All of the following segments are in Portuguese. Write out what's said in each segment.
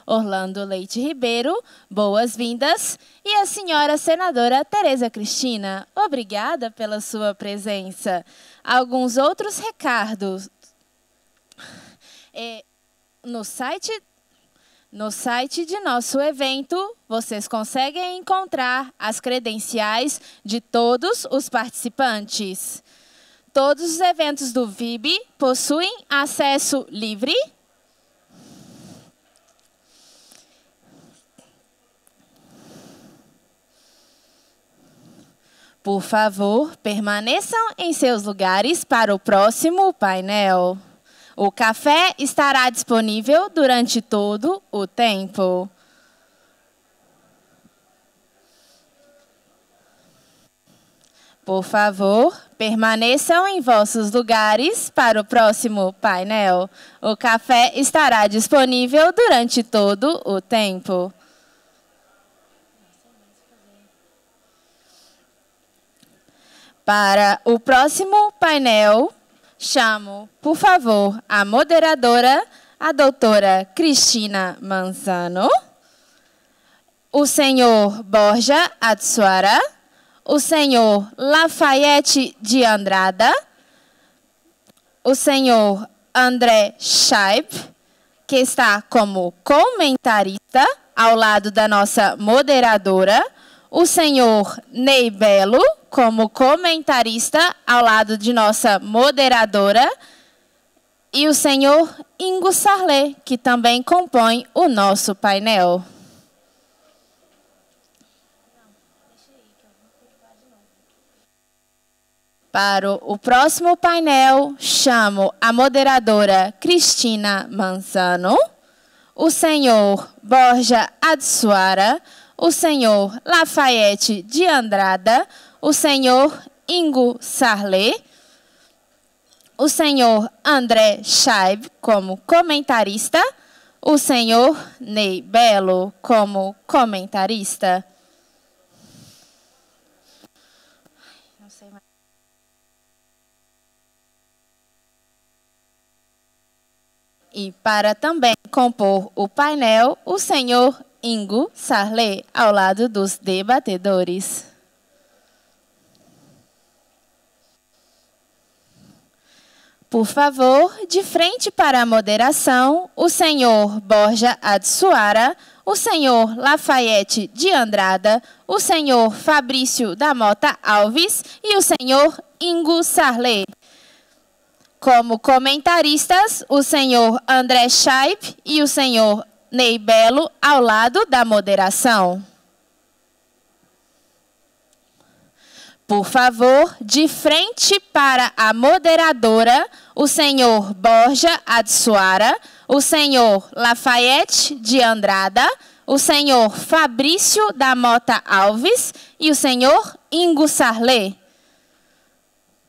Orlando Leite Ribeiro, boas-vindas. E a senhora senadora Tereza Cristina, obrigada pela sua presença. Alguns outros recados. No site de nosso evento, vocês conseguem encontrar as credenciais de todos os participantes. Todos os eventos do VIB possuem acesso livre. Por favor, permaneçam em seus lugares para o próximo painel. O café estará disponível durante todo o tempo. Por favor, permaneçam em vossos lugares para o próximo painel. O café estará disponível durante todo o tempo. Para o próximo painel, chamo, por favor, a moderadora, a doutora Cristina Manzano, o senhor Borja Atsuara, o senhor Lafayette de Andrada, o senhor André Scheib, que está como comentarista ao lado da nossa moderadora, o senhor Ney Belo, como comentarista ao lado de nossa moderadora, e o senhor Ingo Sarlé, que também compõe o nosso painel. Para o próximo painel, chamo a moderadora Cristina Manzano, o senhor Borja Atsuara, o senhor Lafayette de Andrada, o senhor Ingo Sarlé, o senhor André Scheib como comentarista, o senhor Ney Belo como comentarista. E para também compor o painel, o senhor Ingo Sarlé, ao lado dos debatedores. Por favor, de frente para a moderação, o senhor Borja Atsuara, o senhor Lafayette de Andrada, o senhor Fabrício da Mota Alves e o senhor Ingo Sarlé. Como comentaristas, o senhor André Scheib e o senhor Ney Belo, ao lado da moderação. Por favor, de frente para a moderadora, o senhor Borja Atsuara, o senhor Lafayette de Andrada, o senhor Fabrício da Mota Alves e o senhor Ingo Sarlé.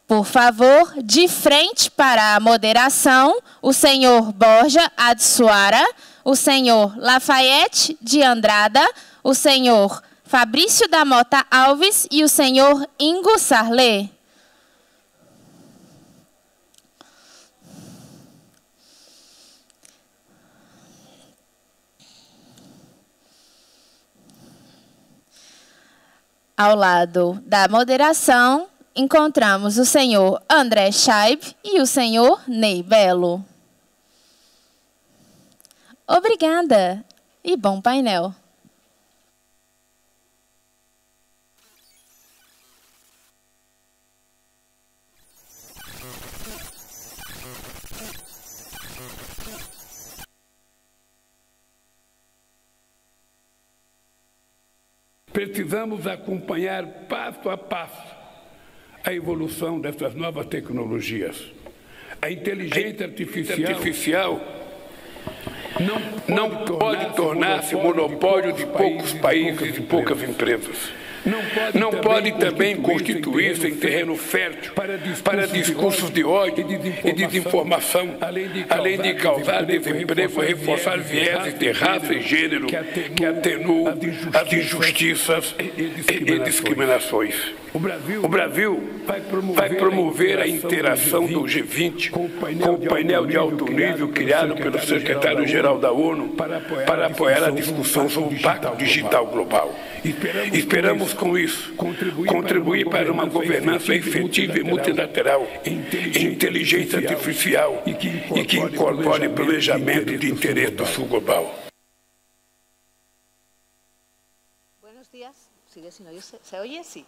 Por favor, de frente para a moderação, o senhor Borja Atsuara, o senhor Lafayette de Andrada, o senhor Fabrício da Mota Alves e o senhor Ingo Sarlé. Ao lado da moderação, encontramos o senhor André Scheib e o senhor Ney Belo. Obrigada e bom painel. Precisamos acompanhar passo a passo a evolução dessas novas tecnologias. A inteligência artificial não pode tornar-se monopólio de poucos países e poucas empresas. Não pode também constituir-se em terreno fértil para discursos de ódio e desinformação, além de causar desemprego e reforçar vieses de raça e gênero que atenuam as injustiças e discriminações. O Brasil vai promover a interação do G20 com o painel de alto nível criado pelo secretário-geral da ONU para apoiar a discussão sobre o Pacto Digital Global. Esperamos, com isso, contribuir para uma governança efetiva e multilateral em inteligência artificial e que incorpore planejamento de interesse do Sul Global. Buenos días. ¿Sigue sin oírse? ¿Se oye? Sí.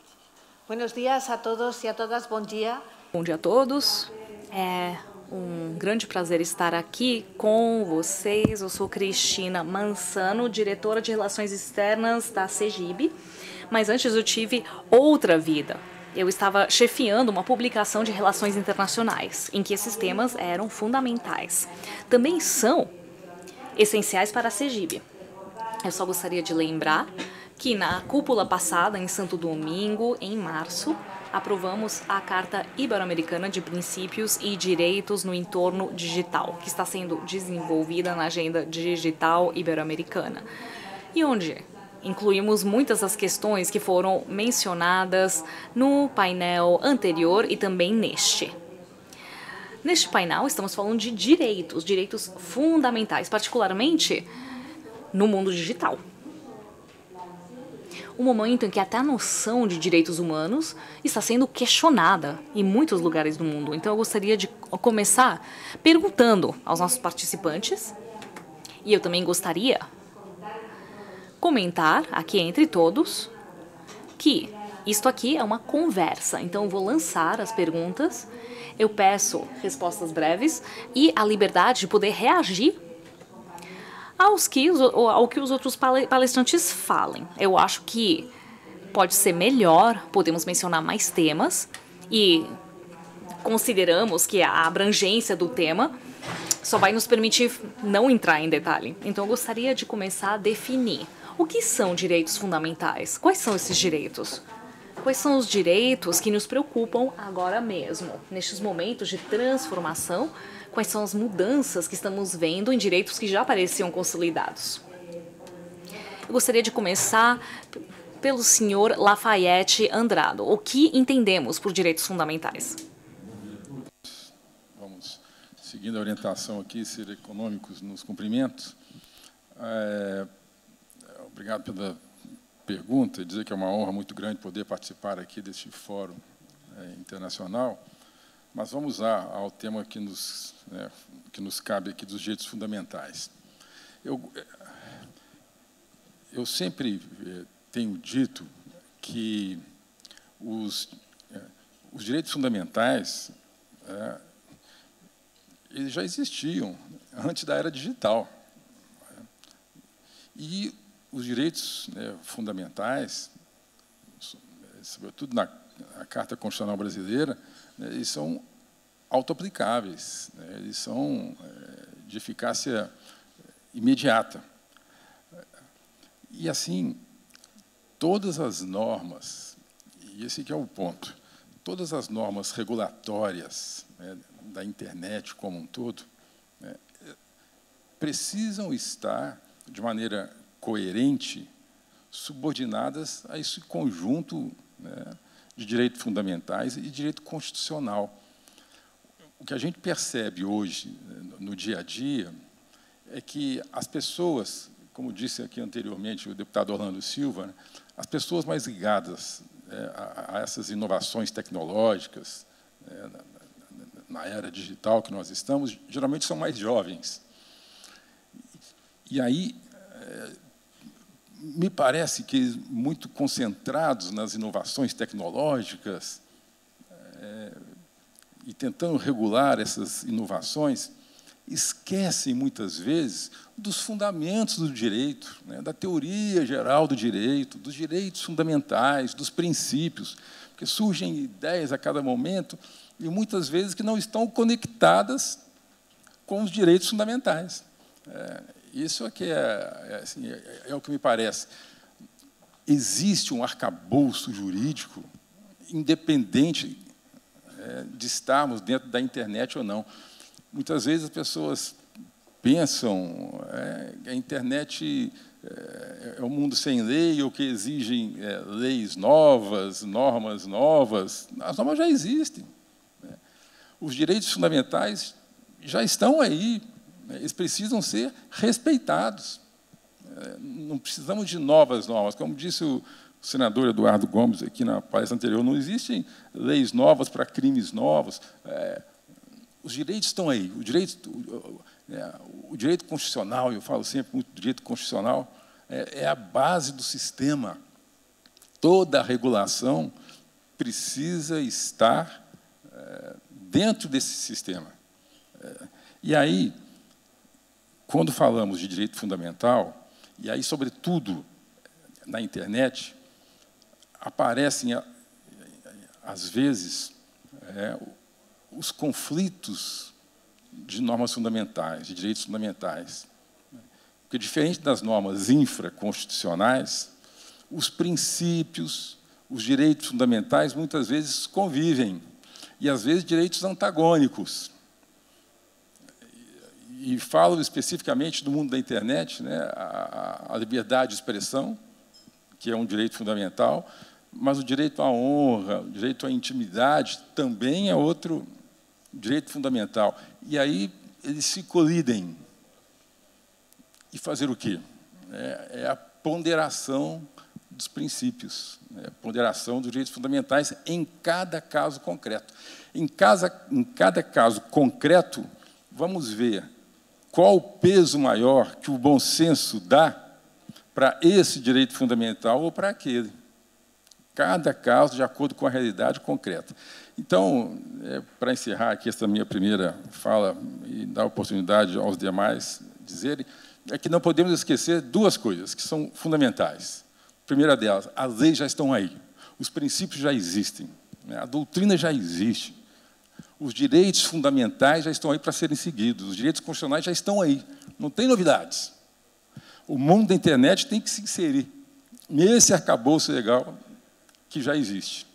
Buenos días a todos e a todas. Bom dia. Bom dia a todos. É um grande prazer estar aqui com vocês. Eu sou Cristina Mansano, diretora de Relações Externas da CEGIB, mas antes eu tive outra vida. Eu estava chefiando uma publicação de relações internacionais, em que esses temas eram fundamentais. Também são essenciais para a CEGIB. Eu só gostaria de lembrar que na cúpula passada, em Santo Domingo, em março, aprovamos a Carta Ibero-Americana de Princípios e Direitos no Entorno Digital, que está sendo desenvolvida na Agenda Digital Ibero-Americana, e onde incluímos muitas das questões que foram mencionadas no painel anterior e também neste. Neste painel estamos falando de direitos fundamentais, particularmente no mundo digital. Um momento em que até a noção de direitos humanos está sendo questionada em muitos lugares do mundo. Então eu gostaria de começar perguntando aos nossos participantes, e eu também gostaria comentar aqui entre todos que isto aqui é uma conversa. Então eu vou lançar as perguntas, eu peço respostas breves e a liberdade de poder reagir ao que os outros palestrantes falem. Eu acho que pode ser melhor, podemos mencionar mais temas e consideramos que a abrangência do tema só vai nos permitir não entrar em detalhe. Então eu gostaria de começar a definir o que são direitos fundamentais. Quais são esses direitos? Quais são os direitos que nos preocupam agora mesmo, nestes momentos de transformação? Quais são as mudanças que estamos vendo em direitos que já pareciam consolidados? Eu gostaria de começar pelo senhor Lafayette Andrado. O que entendemos por direitos fundamentais? Vamos, seguindo a orientação aqui, ser econômicos nos cumprimentos. Obrigado pela pergunta, dizer que é uma honra muito grande poder participar aqui deste fórum internacional. Mas vamos ao tema que nos cabe aqui dos direitos fundamentais. Eu sempre tenho dito que os direitos fundamentais eles já existiam antes da era digital. E os direitos fundamentais, sobretudo na Carta Constitucional Brasileira, eles são autoaplicáveis, eles são de eficácia imediata. E, assim, todas as normas, e esse aqui é o ponto, todas as normas regulatórias da internet como um todo precisam estar, de maneira coerente, subordinadas a esse conjunto de direitos fundamentais e direito constitucional. O que a gente percebe hoje, no dia a dia, é que as pessoas, como disse aqui anteriormente o deputado Orlando Silva, as pessoas mais ligadas a essas inovações tecnológicas, na era digital que nós estamos, geralmente são mais jovens. E aí, me parece que muito concentrados nas inovações tecnológicas e tentando regular essas inovações, esquecem muitas vezes dos fundamentos do direito, da teoria geral do direito, dos direitos fundamentais, dos princípios, porque surgem ideias a cada momento e muitas vezes que não estão conectadas com os direitos fundamentais. Isso é que é o que me parece. Existe um arcabouço jurídico independente de estarmos dentro da internet ou não. Muitas vezes as pessoas pensam que a internet é um mundo sem lei ou que exigem leis novas, normas novas. As normas já existem, né? Os direitos fundamentais já estão aí, né? Eles precisam ser respeitados. Não precisamos de novas normas. Como disse o senador Eduardo Gomes aqui na palestra anterior, não existem leis novas para crimes novos. Os direitos estão aí. O direito constitucional, eu falo sempre muito do direito constitucional, é a base do sistema. Toda a regulação precisa estar dentro desse sistema. E aí, quando falamos de direito fundamental, e aí, sobretudo, na internet, aparecem, às vezes, os conflitos de normas fundamentais, de direitos fundamentais. Porque, diferente das normas infraconstitucionais, os princípios, os direitos fundamentais, muitas vezes convivem, e, às vezes, direitos antagônicos. E falo especificamente do mundo da internet, né, a liberdade de expressão, que é um direito fundamental, mas o direito à honra, o direito à intimidade também é outro direito fundamental. E aí eles se colidem. E fazer o quê? É a ponderação dos princípios, a ponderação dos direitos fundamentais em cada caso concreto. Em cada caso concreto, vamos ver qual o peso maior que o bom senso dá para esse direito fundamental ou para aquele. Cada caso de acordo com a realidade concreta. Então, para encerrar aqui essa minha primeira fala e dar oportunidade aos demais dizerem, é que não podemos esquecer duas coisas que são fundamentais. A primeira delas, as leis já estão aí, os princípios já existem, a doutrina já existe, os direitos fundamentais já estão aí para serem seguidos, os direitos constitucionais já estão aí, não tem novidades. O mundo da internet tem que se inserir nesse arcabouço legal que já existe.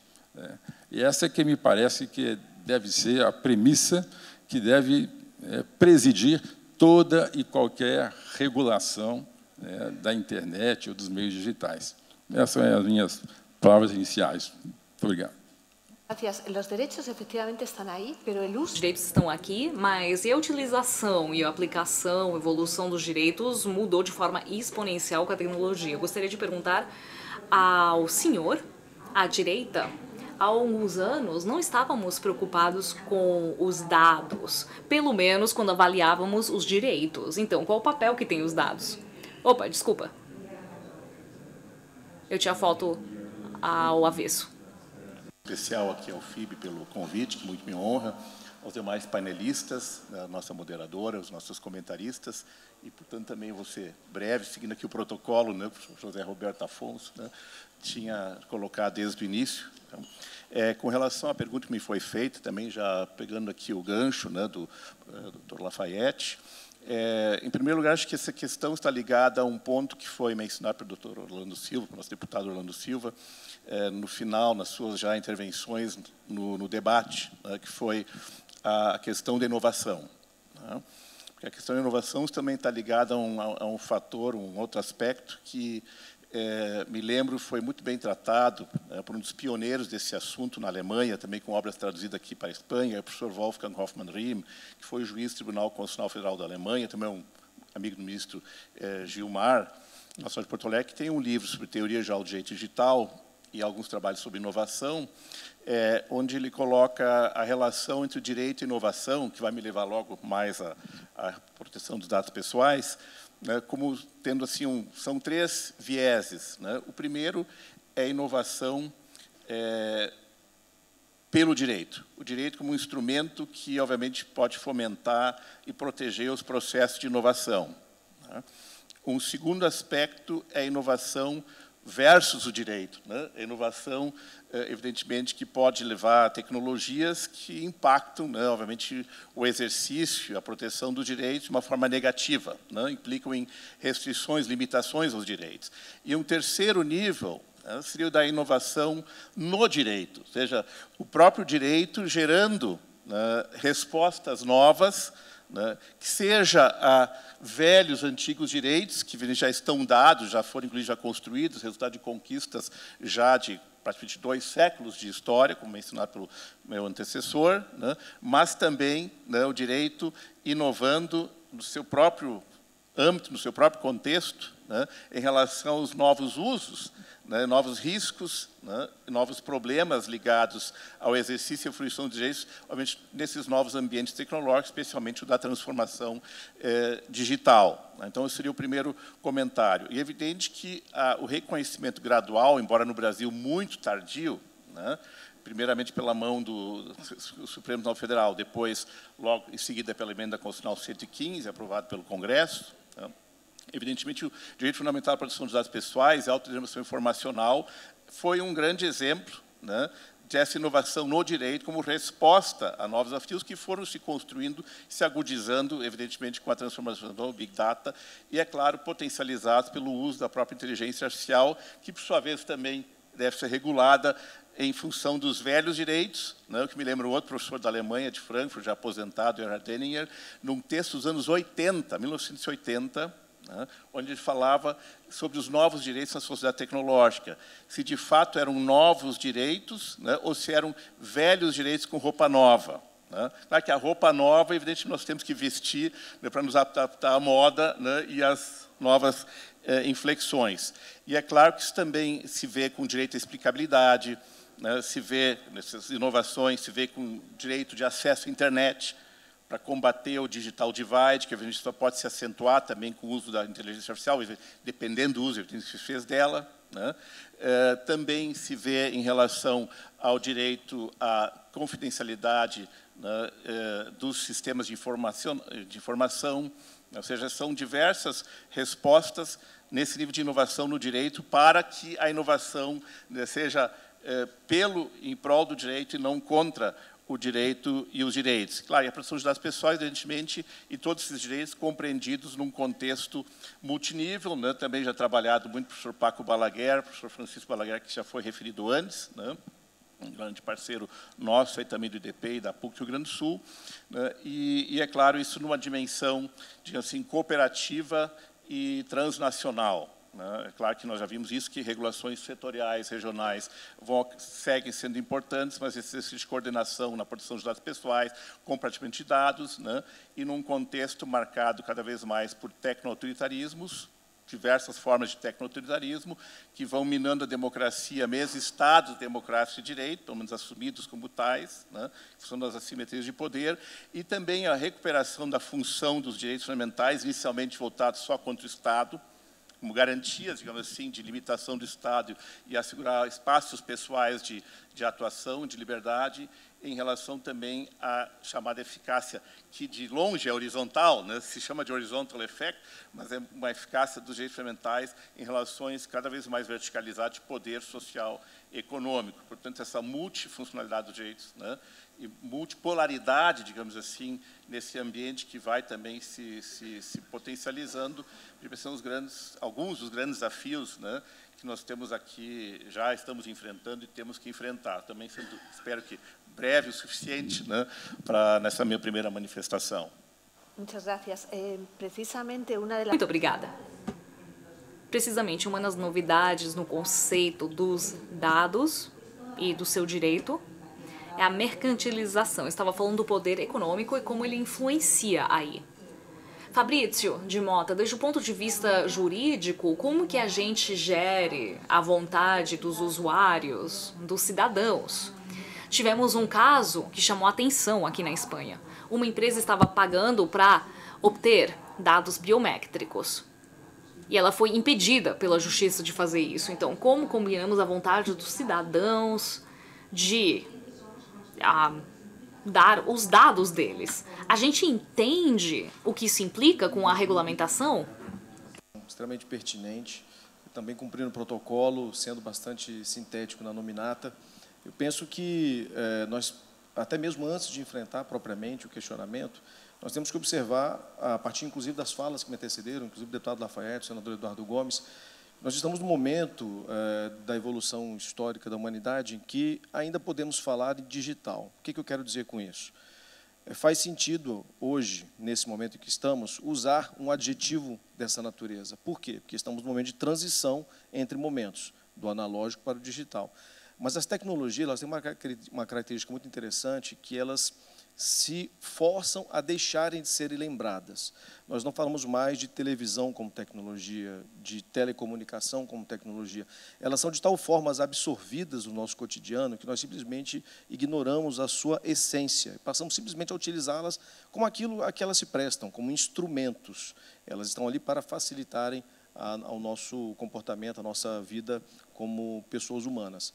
E essa é que me parece que deve ser a premissa que deve presidir toda e qualquer regulação da internet ou dos meios digitais. Essas são as minhas palavras iniciais. Muito obrigado. Gracias. Los derechos efectivamente están ahí, pero el uso... Os direitos estão aqui, mas e a utilização e a aplicação, a evolução dos direitos mudou de forma exponencial com a tecnologia. Eu gostaria de perguntar ao senhor, à direita, há alguns anos não estávamos preocupados com os dados, pelo menos quando avaliávamos os direitos. Então, qual o papel que tem os dados? Opa, desculpa. Eu tinha a foto ao avesso. Especial aqui ao FIB pelo convite, que muito me honra, aos demais painelistas, a nossa moderadora, os nossos comentaristas, e, portanto, também vou ser breve, seguindo aqui o protocolo, né, o professor José Roberto Afonso, né, tinha colocado desde o início. Então, com relação à pergunta que me foi feita, também já pegando aqui o gancho, né, do Dr. Lafayette, em primeiro lugar, acho que essa questão está ligada a um ponto que foi mencionado pelo Dr. Orlando Silva, pelo nosso deputado Orlando Silva, no final, nas suas já intervenções no debate, né, que foi a questão da inovação. Né? Porque a questão da inovação também está ligada a um fator, um outro aspecto que, me lembro, foi muito bem tratado por um dos pioneiros desse assunto na Alemanha, também com obras traduzidas aqui para a Espanha, o professor Wolfgang Hoffmann-Riem, que foi juiz do Tribunal Constitucional Federal da Alemanha, também um amigo do ministro Gilmar, nosso de Porto Alegre, que tem um livro sobre teoria geral do direito digital e alguns trabalhos sobre inovação, onde ele coloca a relação entre o direito e inovação, que vai me levar logo mais à proteção dos dados pessoais, né, como tendo assim são três vieses. Né? O primeiro é a inovação pelo direito. O direito como um instrumento que, obviamente, pode fomentar e proteger os processos de inovação. Né? Um segundo aspecto é a inovação versus o direito. Né? A inovação, evidentemente, que pode levar a tecnologias que impactam, né, obviamente, o exercício, a proteção dos direitos de uma forma negativa, né? Implicam em restrições, limitações aos direitos. E um terceiro nível, né, seria o da inovação no direito, ou seja, o próprio direito gerando, né, respostas novas, né, que seja velhos, antigos direitos, que já estão dados, já foram, inclusive, já construídos, resultado de conquistas já de praticamente 2 séculos de história, como mencionado pelo meu antecessor, né, mas também, né, o direito inovando no seu próprio âmbito, no seu próprio contexto, né, em relação aos novos usos, né, novos riscos, né, novos problemas ligados ao exercício e à fruição de direitos, obviamente, nesses novos ambientes tecnológicos, especialmente o da transformação digital. Então, esse seria o primeiro comentário. E é evidente que o reconhecimento gradual, embora no Brasil muito tardio, né, primeiramente pela mão do Supremo Tribunal Federal, depois, logo em seguida, pela emenda constitucional 115, aprovado pelo Congresso, né, evidentemente, o direito fundamental à proteção dos dados pessoais e a autodeterminação informacional foi um grande exemplo, né, dessa inovação no direito como resposta a novos desafios que foram se construindo, se agudizando, evidentemente, com a transformação do Big Data e, é claro, potencializados pelo uso da própria inteligência artificial, que, por sua vez, também deve ser regulada em função dos velhos direitos, né, que me lembra um outro professor da Alemanha, de Frankfurt, já aposentado, Erhard Denninger, num texto dos anos 80, 1980, né, onde ele falava sobre os novos direitos na sociedade tecnológica, se de fato eram novos direitos, né, ou se eram velhos direitos com roupa nova. Né. Claro que a roupa nova, evidentemente, nós temos que vestir, né, para nos adaptar à moda, né, e às novas inflexões. E é claro que isso também se vê com direito à explicabilidade, né, se vê nessas inovações, se vê com direito de acesso à internet, para combater o digital divide, que a gente só pode se acentuar também com o uso da inteligência artificial, dependendo do uso que se fez dela. Né? Também se vê em relação ao direito à confidencialidade, né, dos sistemas de informação, ou seja, são diversas respostas nesse nível de inovação no direito para que a inovação, né, seja em prol do direito e não contra o direito e os direitos. Claro, e a proteção de dados pessoais, evidentemente, e todos esses direitos compreendidos num contexto multinível, né, também já trabalhado muito pelo professor Paco Balaguer, professor Francisco Balaguer, que já foi referido antes, né, um grande parceiro nosso, aí também do IDP e da PUC do Rio Grande do Sul, né, e, é claro, isso numa dimensão, digamos assim, cooperativa e transnacional. É claro que nós já vimos isso, que regulações setoriais, regionais, seguem sendo importantes, mas esse exercício de coordenação na proteção de dados pessoais, compartilhamento de dados, né, e num contexto marcado cada vez mais por tecno-autoritarismos, diversas formas de tecno-autoritarismo, que vão minando a democracia, mesmo estados democráticos de direito, pelo menos assumidos como tais, né, que são das assimetrias de poder, e também a recuperação da função dos direitos fundamentais, inicialmente voltados só contra o Estado, como garantias, digamos assim, de limitação do Estado e assegurar espaços pessoais de atuação, de liberdade, em relação também à chamada eficácia, que de longe é horizontal, né? Se chama de horizontal effect, mas é uma eficácia dos direitos fundamentais em relações cada vez mais verticalizadas de poder social e econômico. Portanto, essa multifuncionalidade dos direitos, né, e multipolaridade, digamos assim, nesse ambiente que vai também se potencializando, são alguns dos grandes desafios, né, que nós temos aqui, já estamos enfrentando e temos que enfrentar. Também espero que breve o suficiente, né, nessa minha primeira manifestação. Muchas gracias. Precisamente uma das... Muito obrigada. Precisamente, uma das novidades no conceito dos dados e do seu direito é a mercantilização. Eu estava falando do poder econômico e como ele influencia aí. Fabrício de Mota, desde o ponto de vista jurídico, como que a gente gere a vontade dos usuários, dos cidadãos? Tivemos um caso que chamou a atenção aqui na Espanha. Uma empresa estava pagando para obter dados biométricos. E ela foi impedida pela justiça de fazer isso. Então, como combinamos a vontade dos cidadãos de dar os dados deles? A gente entende o que isso implica com a regulamentação? Extremamente pertinente, também cumprindo o protocolo, sendo bastante sintético na nominata. Eu penso que nós, até mesmo antes de enfrentar propriamente o questionamento, nós temos que observar, a partir inclusive das falas que me antecederam, inclusive do deputado Lafayette, o senador Eduardo Gomes, nós estamos no momento da evolução histórica da humanidade em que ainda podemos falar de digital. O que eu quero dizer com isso? faz sentido hoje, nesse momento em que estamos, usar um adjetivo dessa natureza. Por quê? Porque estamos num momento de transição entre momentos, do analógico para o digital. Mas as tecnologias, elas têm uma característica muito interessante, que elas se forçam a deixarem de serem lembradas. Nós não falamos mais de televisão como tecnologia, de telecomunicação como tecnologia. Elas são de tal forma absorvidas no nosso cotidiano que nós simplesmente ignoramos a sua essência. Passamos simplesmente a utilizá-las como aquilo a que elas se prestam, como instrumentos. Elas estão ali para facilitarem ao nosso comportamento, a nossa vida como pessoas humanas.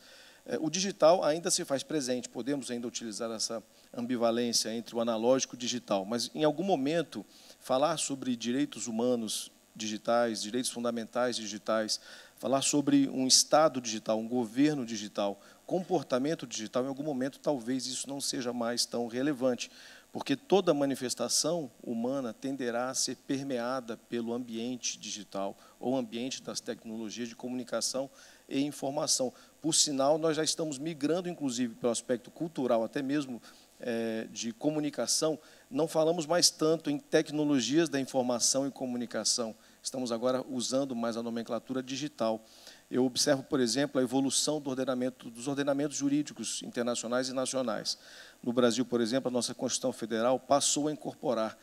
O digital ainda se faz presente, podemos ainda utilizar essa ambivalência entre o analógico e o digital, mas, em algum momento, falar sobre direitos humanos digitais, direitos fundamentais digitais, falar sobre um Estado digital, um governo digital, comportamento digital, em algum momento, talvez isso não seja mais tão relevante, porque toda manifestação humana tenderá a ser permeada pelo ambiente digital ou ambiente das tecnologias de comunicação e informação. Por sinal, nós já estamos migrando, inclusive, pelo aspecto cultural, até mesmo de comunicação, não falamos mais tanto em tecnologias da informação e comunicação, estamos agora usando mais a nomenclatura digital. Eu observo, por exemplo, a evolução dos ordenamentos jurídicos internacionais e nacionais. No Brasil, por exemplo, a nossa Constituição Federal passou a incorporar,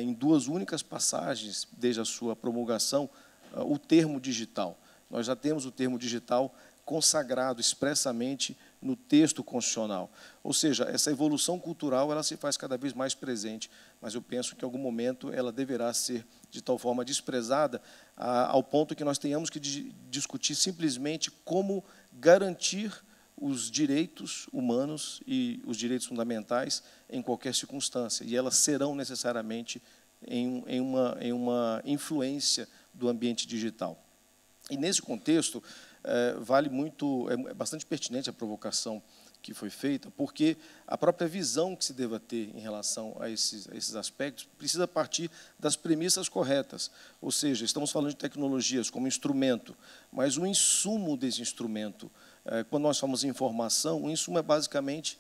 em 2 únicas passagens, desde a sua promulgação, o termo digital. Nós já temos o termo digital consagrado expressamente no texto constitucional. Ou seja, essa evolução cultural ela se faz cada vez mais presente, mas eu penso que, em algum momento, ela deverá ser, de tal forma, desprezada, ao ponto que nós tenhamos que discutir simplesmente como garantir os direitos humanos e os direitos fundamentais em qualquer circunstância, e elas serão necessariamente em uma influência do ambiente digital. E, nesse contexto, é bastante pertinente a provocação que foi feita, porque a própria visão que se deva ter em relação a esses aspectos precisa partir das premissas corretas. Ou seja, estamos falando de tecnologias como instrumento, mas o insumo desse instrumento, quando nós falamos em informação, o insumo é basicamente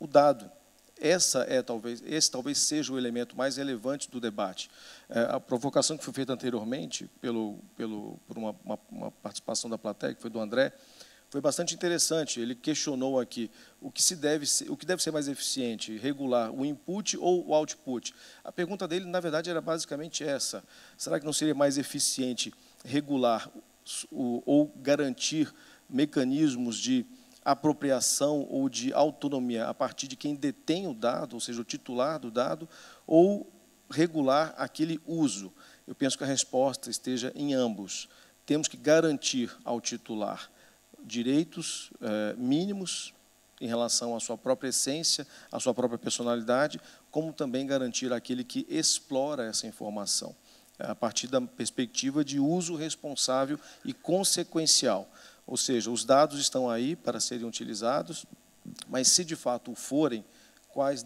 o dado. Esse talvez seja o elemento mais relevante do debate. A provocação que foi feita anteriormente por uma participação da plateia, que foi do André, foi bastante interessante. Ele questionou aqui o que deve ser mais eficiente, regular o input ou o output. A pergunta dele, na verdade, era basicamente essa: será que não seria mais eficiente regular ou garantir mecanismos de apropriação ou de autonomia a partir de quem detém o dado, ou seja, o titular do dado, ou regular aquele uso? Eu penso que a resposta esteja em ambos. Temos que garantir ao titular direitos mínimos em relação à sua própria essência, à sua própria personalidade, como também garantir àquele que explora essa informação, a partir da perspectiva de uso responsável e consequencial. Ou seja, os dados estão aí para serem utilizados, mas, se de fato o forem, quais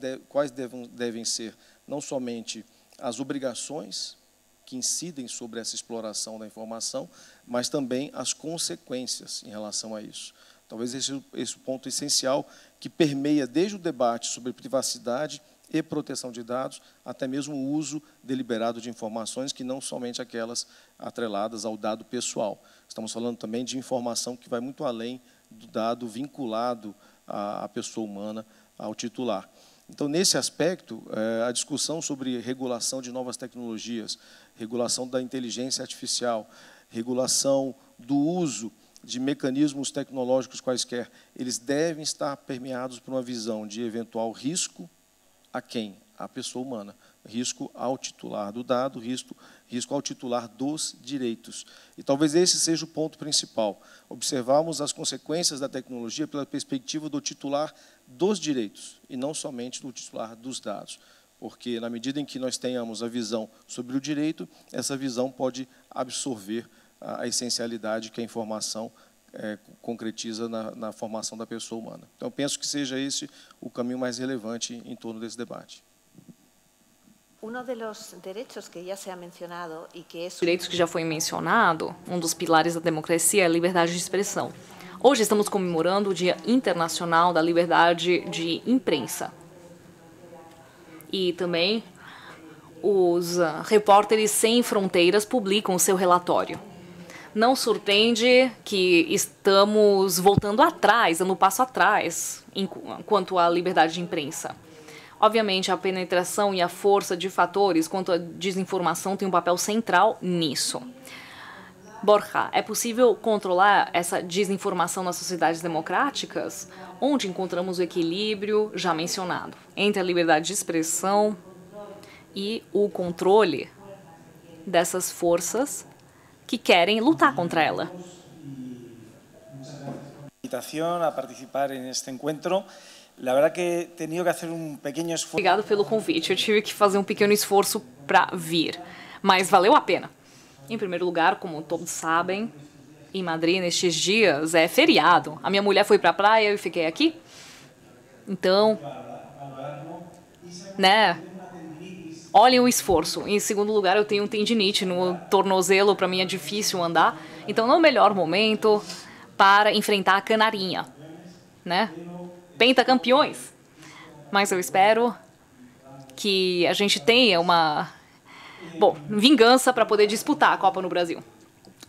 devem ser não somente as obrigações que incidem sobre essa exploração da informação, mas também as consequências em relação a isso. Talvez esse o ponto essencial que permeia desde o debate sobre privacidade e proteção de dados, até mesmo o uso deliberado de informações, que não somente aquelas atreladas ao dado pessoal. Estamos falando também de informação que vai muito além do dado vinculado à pessoa humana, ao titular. Então, nesse aspecto, a discussão sobre regulação de novas tecnologias, regulação da inteligência artificial, regulação do uso de mecanismos tecnológicos quaisquer, eles devem estar permeados por uma visão de eventual risco a quem? A pessoa humana. Risco ao titular do dado, risco ao titular dos direitos. E talvez esse seja o ponto principal. Observarmos as consequências da tecnologia pela perspectiva do titular dos direitos, e não somente do titular dos dados. Porque, na medida em que nós tenhamos a visão sobre o direito, essa visão pode absorver a essencialidade que a informação concretiza na formação da pessoa humana. Então, eu penso que seja esse o caminho mais relevante em torno desse debate. Direitos que já foi mencionado, um dos pilares da democracia é a liberdade de expressão. Hoje estamos comemorando o Dia Internacional da Liberdade de Imprensa. E também os Repórteres Sem Fronteiras publicam o seu relatório. Não surpreende que estamos voltando atrás, dando um passo atrás, quanto à liberdade de imprensa. Obviamente, a penetração e a força de fatores quanto à desinformação tem um papel central nisso. Borja, é possível controlar essa desinformação nas sociedades democráticas, onde encontramos o equilíbrio já mencionado entre a liberdade de expressão e o controle dessas forças que querem lutar contra ela. A participar neste encontro. La verdad que he tenido que hacer pequeño esfuerzo. Obrigado pelo convite. Eu tive que fazer um pequeno esforço para vir, mas valeu a pena. Em primeiro lugar, como todos sabem, em Madrid nestes dias é feriado. A minha mulher foi para a praia e eu fiquei aqui. Então, né? Olhem o esforço. Em segundo lugar, eu tenho tendinite no tornozelo, para mim é difícil andar. Então, não é o melhor momento para enfrentar a canarinha, né? Pentacampeões. Mas eu espero que a gente tenha uma vingança para poder disputar a Copa no Brasil.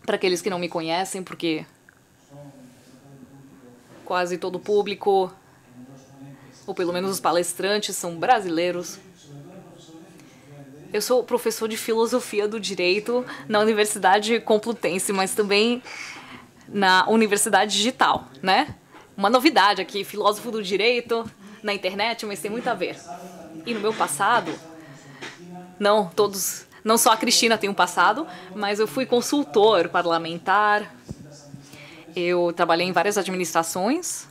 Para aqueles que não me conhecem, porque quase todo o público, ou pelo menos os palestrantes, são brasileiros. Eu sou professor de filosofia do direito na Universidade Complutense, mas também na Universidade Digital, né? Uma novidade aqui, filósofo do direito na internet, mas tem muito a ver. E no meu passado, não só a Cristina tem um passado, mas eu fui consultor parlamentar, eu trabalhei em várias administrações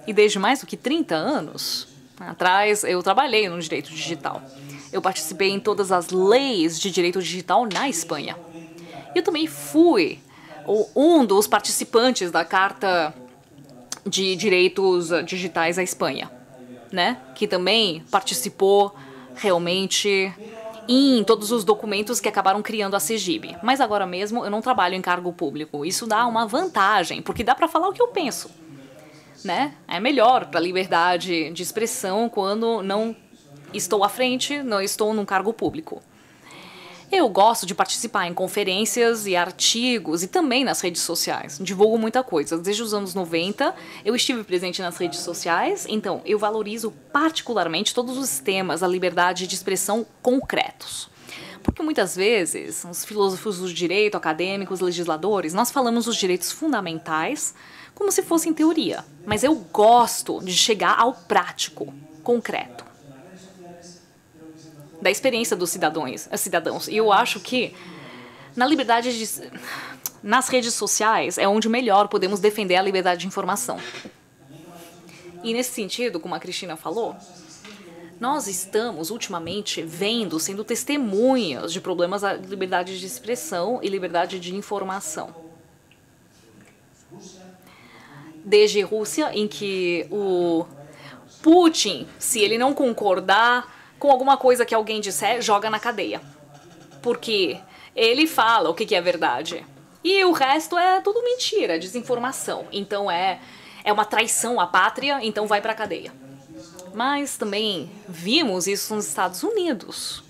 e desde mais do que 30 anos atrás eu trabalhei no direito digital. Eu participei em todas as leis de direito digital na Espanha. Eu também fui um dos participantes da Carta de Direitos Digitais à Espanha, né? Que também participou realmente em todos os documentos que acabaram criando a CEGIB. Mas agora mesmo eu não trabalho em cargo público. Isso dá uma vantagem, porque dá para falar o que eu penso, né? É melhor para a liberdade de expressão quando não estou à frente, não estou num cargo público. Eu gosto de participar em conferências e artigos e também nas redes sociais. Divulgo muita coisa. Desde os anos 90, eu estive presente nas redes sociais, então eu valorizo particularmente todos os temas da liberdade de expressão concretos. Porque muitas vezes, os filósofos do direito, acadêmicos, legisladores, nós falamos os direitos fundamentais como se fossem teoria. Mas eu gosto de chegar ao prático, concreto, da experiência dos cidadãos. E eu acho que nas redes sociais é onde melhor podemos defender a liberdade de informação. E nesse sentido, como a Cristina falou, nós estamos ultimamente sendo testemunhas de problemas da liberdade de expressão e liberdade de informação. Desde a Rússia, em que o Putin, se ele não concordar com alguma coisa que alguém disser, joga na cadeia. Porque ele fala o que é verdade. E o resto é tudo mentira, desinformação. Então é uma traição à pátria, então vai pra cadeia. Mas também vimos isso nos Estados Unidos,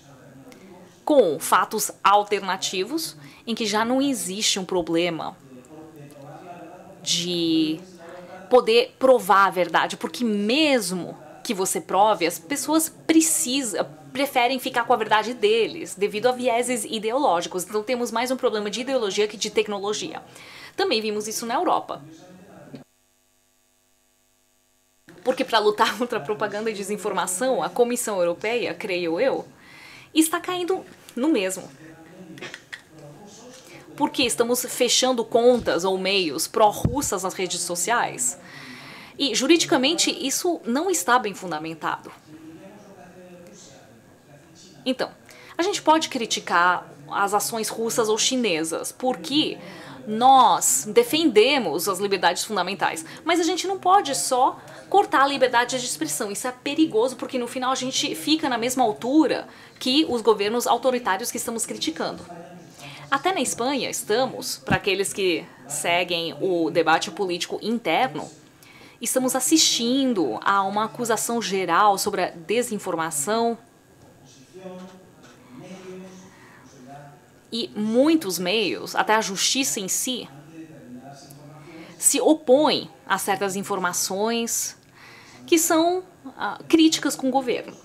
com fatos alternativos, em que já não existe um problema de poder provar a verdade, porque mesmo que você prove, as pessoas preferem ficar com a verdade deles, devido a vieses ideológicos. Então temos mais um problema de ideologia que de tecnologia. Também vimos isso na Europa. Porque para lutar contra a propaganda e desinformação, a Comissão Europeia, creio eu, está caindo no mesmo. Porque estamos fechando contas ou meios pró-russas nas redes sociais. E, juridicamente, isso não está bem fundamentado. Então, a gente pode criticar as ações russas ou chinesas, porque nós defendemos as liberdades fundamentais. Mas a gente não pode só cortar a liberdade de expressão. Isso é perigoso, porque no final a gente fica na mesma altura que os governos autoritários que estamos criticando. Até na Espanha estamos, para aqueles que seguem o debate político interno, estamos assistindo a uma acusação geral sobre a desinformação E muitos meios, até a justiça em si, se opõem a certas informações que são críticas com o governo.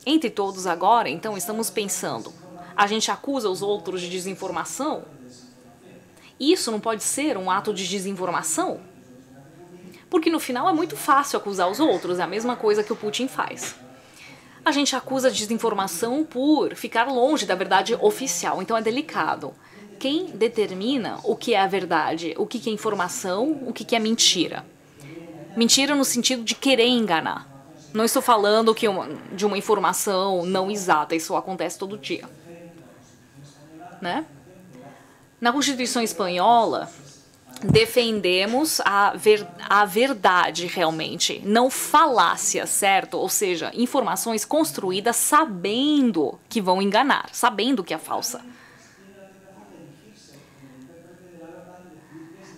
Entre todos agora, então, estamos pensando, a gente acusa os outros de desinformação? Isso não pode ser um ato de desinformação? Porque no final é muito fácil acusar os outros, é a mesma coisa que o Putin faz. A gente acusa de desinformação por ficar longe da verdade oficial, então é delicado. Quem determina o que é a verdade, o que é informação, o que é mentira? Mentira no sentido de querer enganar. Não estou falando de uma informação não exata, isso acontece todo dia. Né? Na Constituição Espanhola, defendemos a verdade realmente, não falácia, certo? Ou seja, informações construídas sabendo que vão enganar, sabendo que é falsa.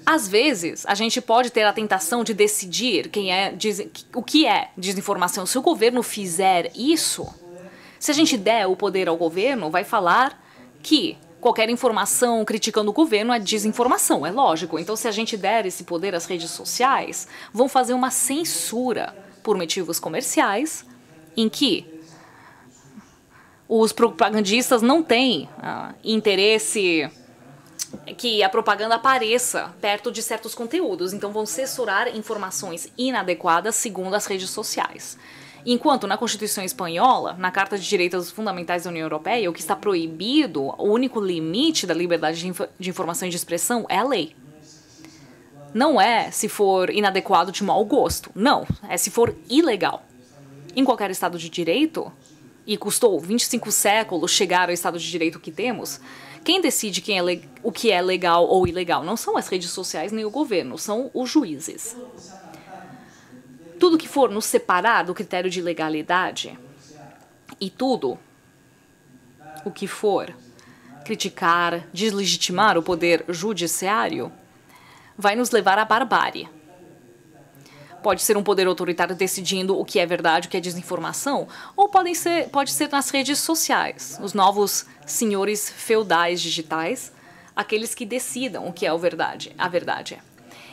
Às vezes, a gente pode ter a tentação de decidir o que é desinformação. Se o governo fizer isso, se a gente der o poder ao governo, vai falar que qualquer informação criticando o governo é desinformação, é lógico. Então, se a gente der esse poder às redes sociais, vão fazer uma censura por motivos comerciais, em que os propagandistas não têm interesse que a propaganda apareça perto de certos conteúdos. Então, vão censurar informações inadequadas segundo as redes sociais. Enquanto na Constituição Espanhola, na Carta de Direitos Fundamentais da União Europeia, o que está proibido, o único limite da liberdade de informação e de expressão é a lei. Não é se for inadequado de mau gosto, não, é se for ilegal. Em qualquer Estado de Direito, e custou 25 séculos chegar ao Estado de Direito que temos, quem decide o que é legal ou ilegal não são as redes sociais nem o governo, são os juízes. Tudo que for nos separar do critério de legalidade e tudo o que for criticar, deslegitimar o poder judiciário, vai nos levar à barbárie. Pode ser um poder autoritário decidindo o que é verdade, o que é desinformação, ou pode ser nas redes sociais, os novos senhores feudais digitais, aqueles que decidam o que é a verdade.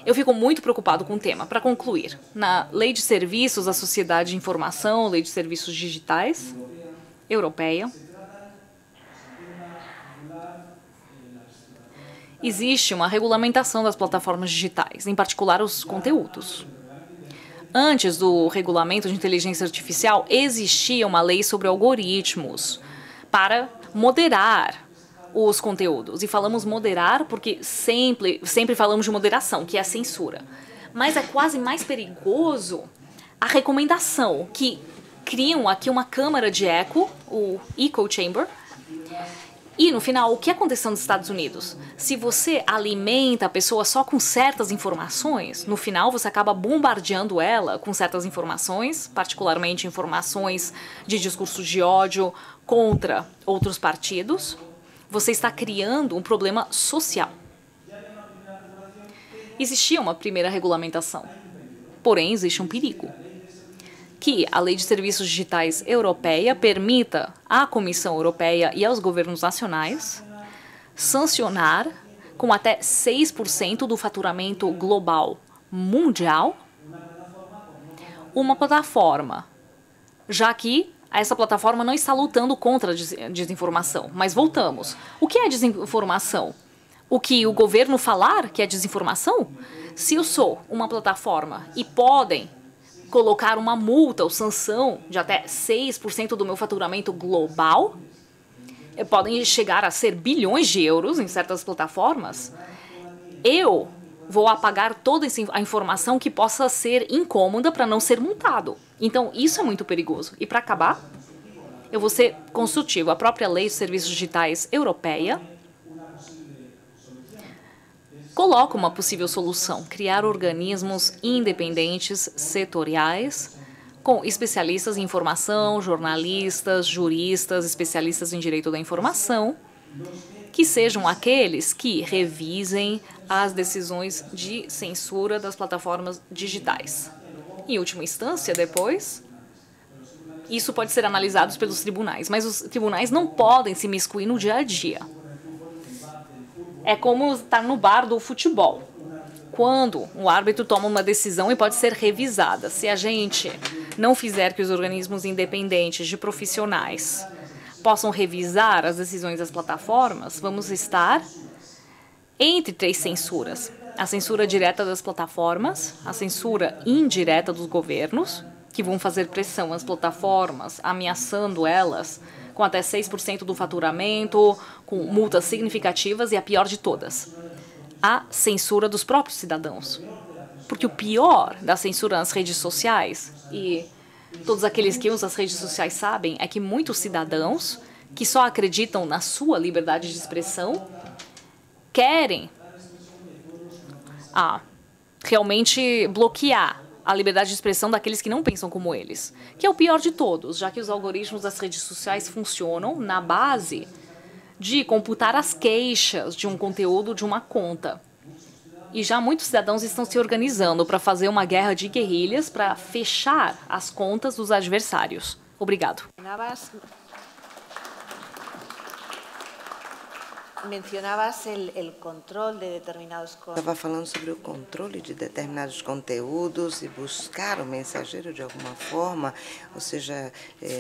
Eu fico muito preocupado com o tema. Para concluir, na Lei de Serviços da Sociedade de Informação, Lei de Serviços Digitais, europeia, existe uma regulamentação das plataformas digitais, em particular os conteúdos. Antes do regulamento de inteligência artificial, existia uma lei sobre algoritmos para moderar os conteúdos. E falamos moderar porque sempre falamos de moderação, que é a censura. Mas é quase mais perigoso a recomendação, que criam aqui uma câmara de eco, o echo chamber. E, no final, o que aconteceu nos Estados Unidos? Se você alimenta a pessoa só com certas informações, no final você acaba bombardeando ela com certas informações, particularmente informações de discursos de ódio contra outros partidos. Você está criando um problema social. Existia uma primeira regulamentação, porém existe um perigo. Que a Lei de Serviços Digitais Europeia permita à Comissão Europeia e aos governos nacionais sancionar com até 6% do faturamento global mundial uma plataforma, já que essa plataforma não está lutando contra a desinformação. Mas voltamos. O que é desinformação? O que o governo falar que é desinformação? Se eu sou uma plataforma e podem colocar uma multa ou sanção de até 6% do meu faturamento global, podem chegar a ser bilhões de euros em certas plataformas, eu vou apagar toda a informação que possa ser incômoda para não ser multado. Então, isso é muito perigoso. E para acabar, eu vou ser consultivo. A própria Lei de Serviços Digitais Europeia coloca uma possível solução: criar organismos independentes setoriais com especialistas em informação, jornalistas, juristas, especialistas em direito da informação, que sejam aqueles que revisem as decisões de censura das plataformas digitais. Em última instância, depois, Isso pode ser analisado pelos tribunais, mas os tribunais não podem se imiscuir no dia a dia. É como estar no bar do futebol. Quando o árbitro toma uma decisão e pode ser revisada. Se a gente não fizer que os organismos independentes de profissionais possam revisar as decisões das plataformas, vamos estar entre 3 censuras. A censura direta das plataformas, a censura indireta dos governos, que vão fazer pressão às plataformas, ameaçando elas com até 6% do faturamento, com multas significativas e a pior de todas, a censura dos próprios cidadãos. Porque o pior da censura nas redes sociais, e todos aqueles que usam as redes sociais sabem, é que muitos cidadãos que só acreditam na sua liberdade de expressão querem realmente bloquear a liberdade de expressão daqueles que não pensam como eles, que é o pior de todos, já que os algoritmos das redes sociais funcionam na base de computar as queixas de um conteúdo de uma conta. E já muitos cidadãos estão se organizando para fazer uma guerra de guerrilhas para fechar as contas dos adversários. Obrigado. Mencionabas el control de determinados conteúdos. Estava falando sobre o controle de determinados conteúdos e buscar o mensageiro de alguma forma, ou seja,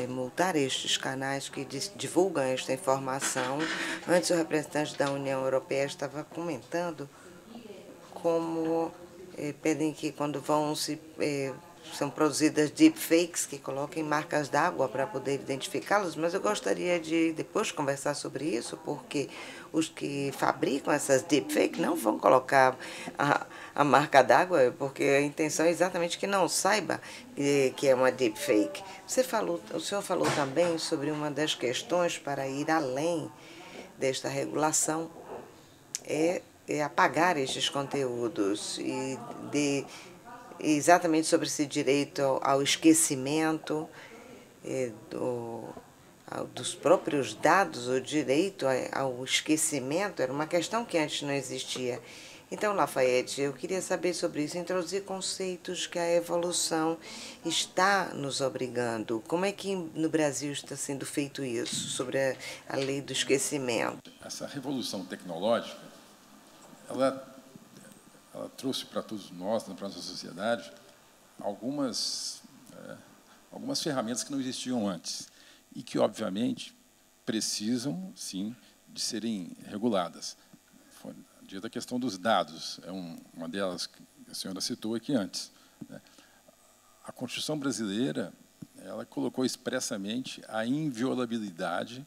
multar estes canais que divulgam esta informação. Antes, o representante da União Europeia estava comentando como pedem que quando são produzidas deepfakes que coloquem marcas d'água para poder identificá-los, mas eu gostaria de depois conversar sobre isso, porque os que fabricam essas deepfakes não vão colocar a marca d'água, porque a intenção é exatamente que não saiba que é uma deepfake. O senhor falou também sobre uma das questões para ir além desta regulação, é apagar estes conteúdos e exatamente sobre esse direito ao esquecimento dos próprios dados, o direito ao esquecimento era uma questão que antes não existia. Então, Lafayette, eu queria saber sobre isso, introduzir conceitos que a evolução está nos obrigando. Como é que no Brasil está sendo feito isso, sobre a lei do esquecimento? Essa revolução tecnológica, ela trouxe para todos nós, para a nossa sociedade, algumas ferramentas que não existiam antes e que, obviamente, precisam, sim, de serem reguladas. Diante da questão dos dados, é uma delas que a senhora citou aqui antes. A Constituição brasileira, ela colocou expressamente a inviolabilidade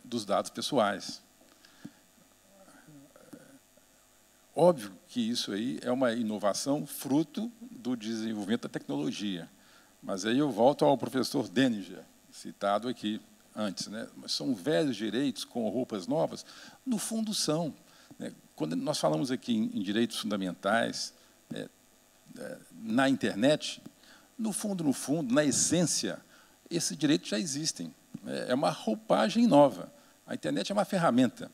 dos dados pessoais. Óbvio que isso aí é uma inovação fruto do desenvolvimento da tecnologia. Mas aí eu volto ao professor Denninger, citado aqui antes, né? Mas são velhos direitos com roupas novas? No fundo são. Quando nós falamos aqui em direitos fundamentais, na internet, no fundo, na essência, esses direitos já existem. É uma roupagem nova. A internet é uma ferramenta.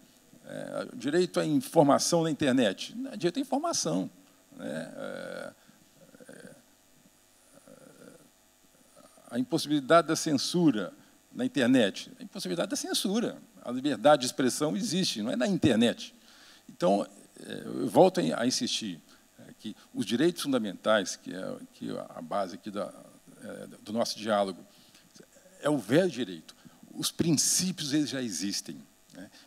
Direito à informação na internet. Direito à informação. A impossibilidade da censura na internet. A impossibilidade da censura. A liberdade de expressão existe, não é na internet. Então, eu volto a insistir que os direitos fundamentais, que é a base aqui do nosso diálogo, é o velho direito. Os princípios eles já existem.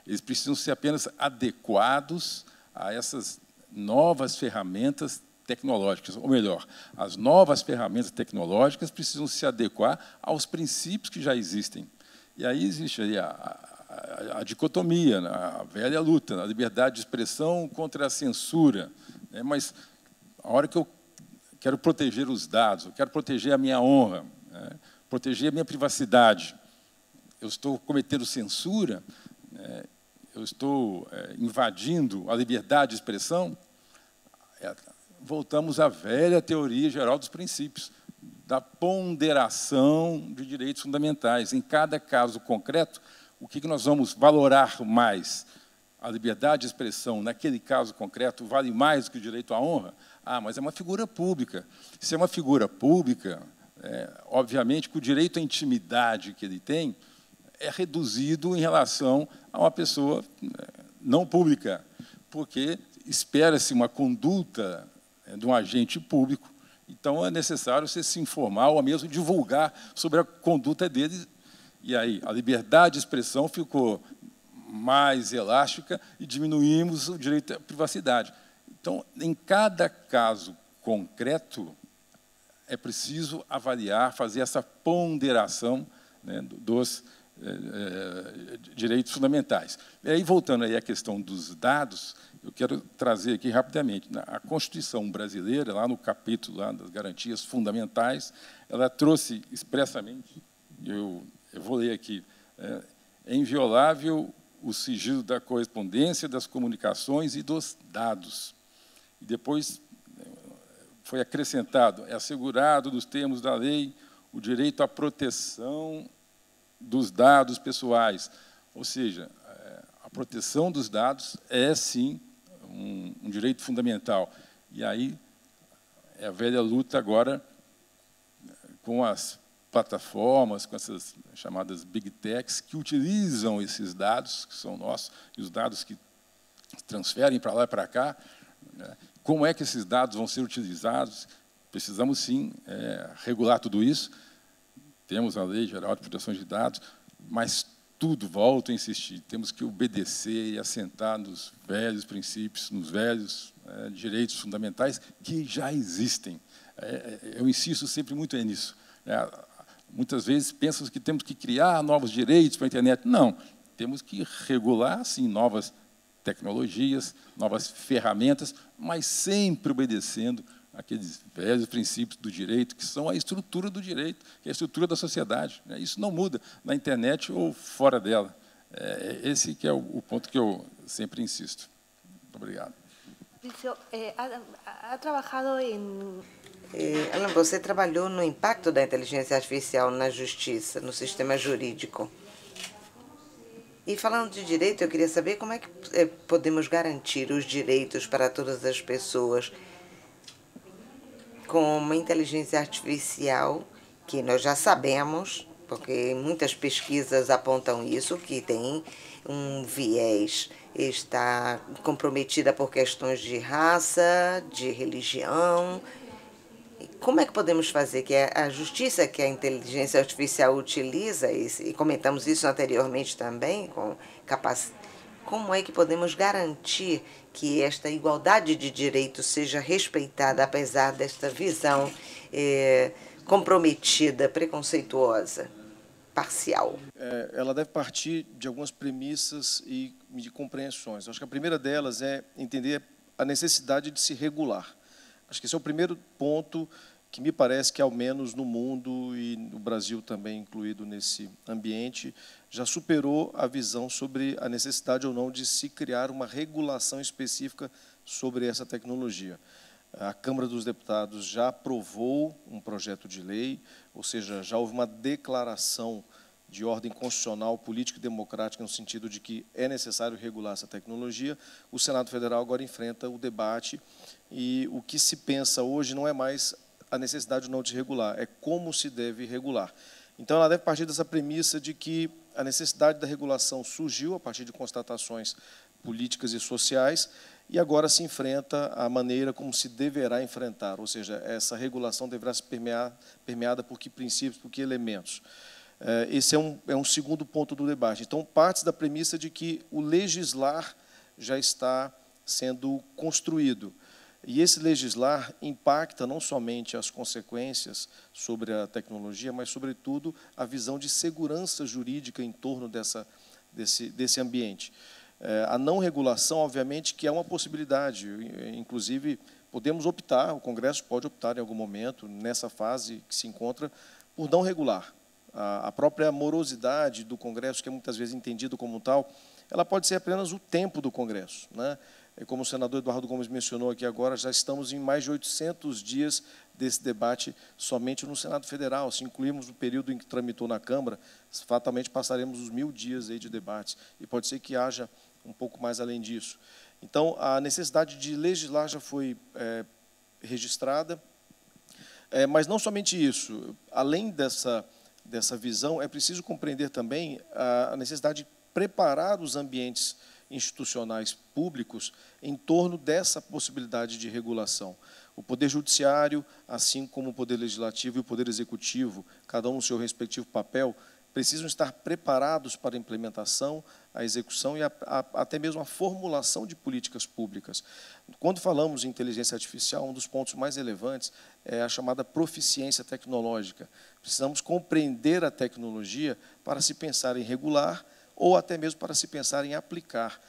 Eles precisam ser apenas adequados a essas novas ferramentas tecnológicas, ou melhor, as novas ferramentas tecnológicas precisam se adequar aos princípios que já existem. E aí existe aí a dicotomia, a velha luta, a liberdade de expressão contra a censura. Mas a hora que eu quero proteger os dados, eu quero proteger a minha honra, proteger a minha privacidade, eu estou cometendo censura, eu estou invadindo a liberdade de expressão, voltamos à velha teoria geral dos princípios, da ponderação de direitos fundamentais. Em cada caso concreto, o que nós vamos valorar mais? A liberdade de expressão, naquele caso concreto, vale mais do que o direito à honra? Mas é uma figura pública. Se é uma figura pública, obviamente que o direito à intimidade que ele tem é reduzido em relação a uma pessoa não pública, porque espera-se uma conduta de um agente público, então é necessário você se informar ou mesmo divulgar sobre a conduta dele. E aí a liberdade de expressão ficou mais elástica e diminuímos o direito à privacidade. Então, em cada caso concreto, é preciso avaliar, fazer essa ponderação, né, dos direitos fundamentais. E aí, voltando aí à questão dos dados, eu quero trazer aqui rapidamente. A Constituição brasileira, lá no capítulo lá das garantias fundamentais, ela trouxe expressamente, eu vou ler aqui, é inviolável o sigilo da correspondência, das comunicações e dos dados. E depois foi acrescentado, é assegurado nos termos da lei o direito à proteção dos dados pessoais. Ou seja, a proteção dos dados é, sim, um direito fundamental. E aí é a velha luta agora com as plataformas, com essas chamadas Big Techs, que utilizam esses dados, que são nossos, e os dados que transferem para lá e para cá. Como é que esses dados vão ser utilizados? Precisamos, sim, regular tudo isso. Temos a Lei Geral de Proteção de Dados, mas tudo, volto a insistir, temos que obedecer e assentar nos velhos princípios, nos velhos direitos fundamentais que já existem. Eu insisto sempre muito nisso. Muitas vezes pensam que temos que criar novos direitos para a internet. Não, temos que regular, sim, novas tecnologias, novas ferramentas, mas sempre obedecendo aqueles velhos princípios do direito, que são a estrutura do direito, que é a estrutura da sociedade. Isso não muda na internet ou fora dela. Esse que é o ponto que eu sempre insisto. Muito obrigado. Ha trabalhado em... Alan, você trabalhou no impacto da inteligência artificial na justiça, no sistema jurídico. E falando de direito, eu queria saber como é que podemos garantir os direitos para todas as pessoas com uma inteligência artificial que nós já sabemos, porque muitas pesquisas apontam isso, que tem um viés, está comprometida por questões de raça, de religião. Como é que podemos fazer que a justiça que a inteligência artificial utiliza, e comentamos isso anteriormente também, como é que podemos garantir que esta igualdade de direitos seja respeitada, apesar desta visão comprometida, preconceituosa, parcial? Ela deve partir de algumas premissas e de compreensões. Acho que a primeira delas é entender a necessidade de se regular. Acho que esse é o primeiro ponto que me parece que, ao menos no mundo e no Brasil também incluído nesse ambiente, já superou a visão sobre a necessidade ou não de se criar uma regulação específica sobre essa tecnologia. A Câmara dos Deputados já aprovou um projeto de lei, ou seja, já houve uma declaração de ordem constitucional, política e democrática, no sentido de que é necessário regular essa tecnologia. O Senado Federal agora enfrenta o debate e o que se pensa hoje não é mais a necessidade ou não de regular, é como se deve regular. Então, ela deve partir dessa premissa de que a necessidade da regulação surgiu a partir de constatações políticas e sociais e agora se enfrenta a maneira como se deverá enfrentar, ou seja, essa regulação deverá ser permeada por que princípios, por que elementos. Esse é um segundo ponto do debate. Então, parte da premissa de que o legislar já está sendo construído. E esse legislar impacta não somente as consequências sobre a tecnologia, mas, sobretudo, a visão de segurança jurídica em torno desse ambiente. A não regulação, obviamente, que é uma possibilidade. Inclusive, podemos optar, o Congresso pode optar em algum momento, nessa fase que se encontra, por não regular. A própria morosidade do Congresso, que é muitas vezes entendido como tal, ela pode ser apenas o tempo do Congresso, né? Como o senador Eduardo Gomes mencionou aqui agora, já estamos em mais de 800 dias desse debate somente no Senado Federal. Se incluirmos o período em que tramitou na Câmara, fatalmente passaremos os 1000 dias aí de debates. E pode ser que haja um pouco mais além disso. Então, a necessidade de legislar já foi registrada. Mas não somente isso, além dessa visão, é preciso compreender também a necessidade de preparar os ambientes institucionais públicos em torno dessa possibilidade de regulação. O Poder Judiciário, assim como o Poder Legislativo e o Poder Executivo, cada um no seu respectivo papel, precisam estar preparados para a implementação, a execução e até mesmo a formulação de políticas públicas. Quando falamos em inteligência artificial, um dos pontos mais relevantes é a chamada proficiência tecnológica. Precisamos compreender a tecnologia para se pensar em regular ou até mesmo para se pensar em aplicar.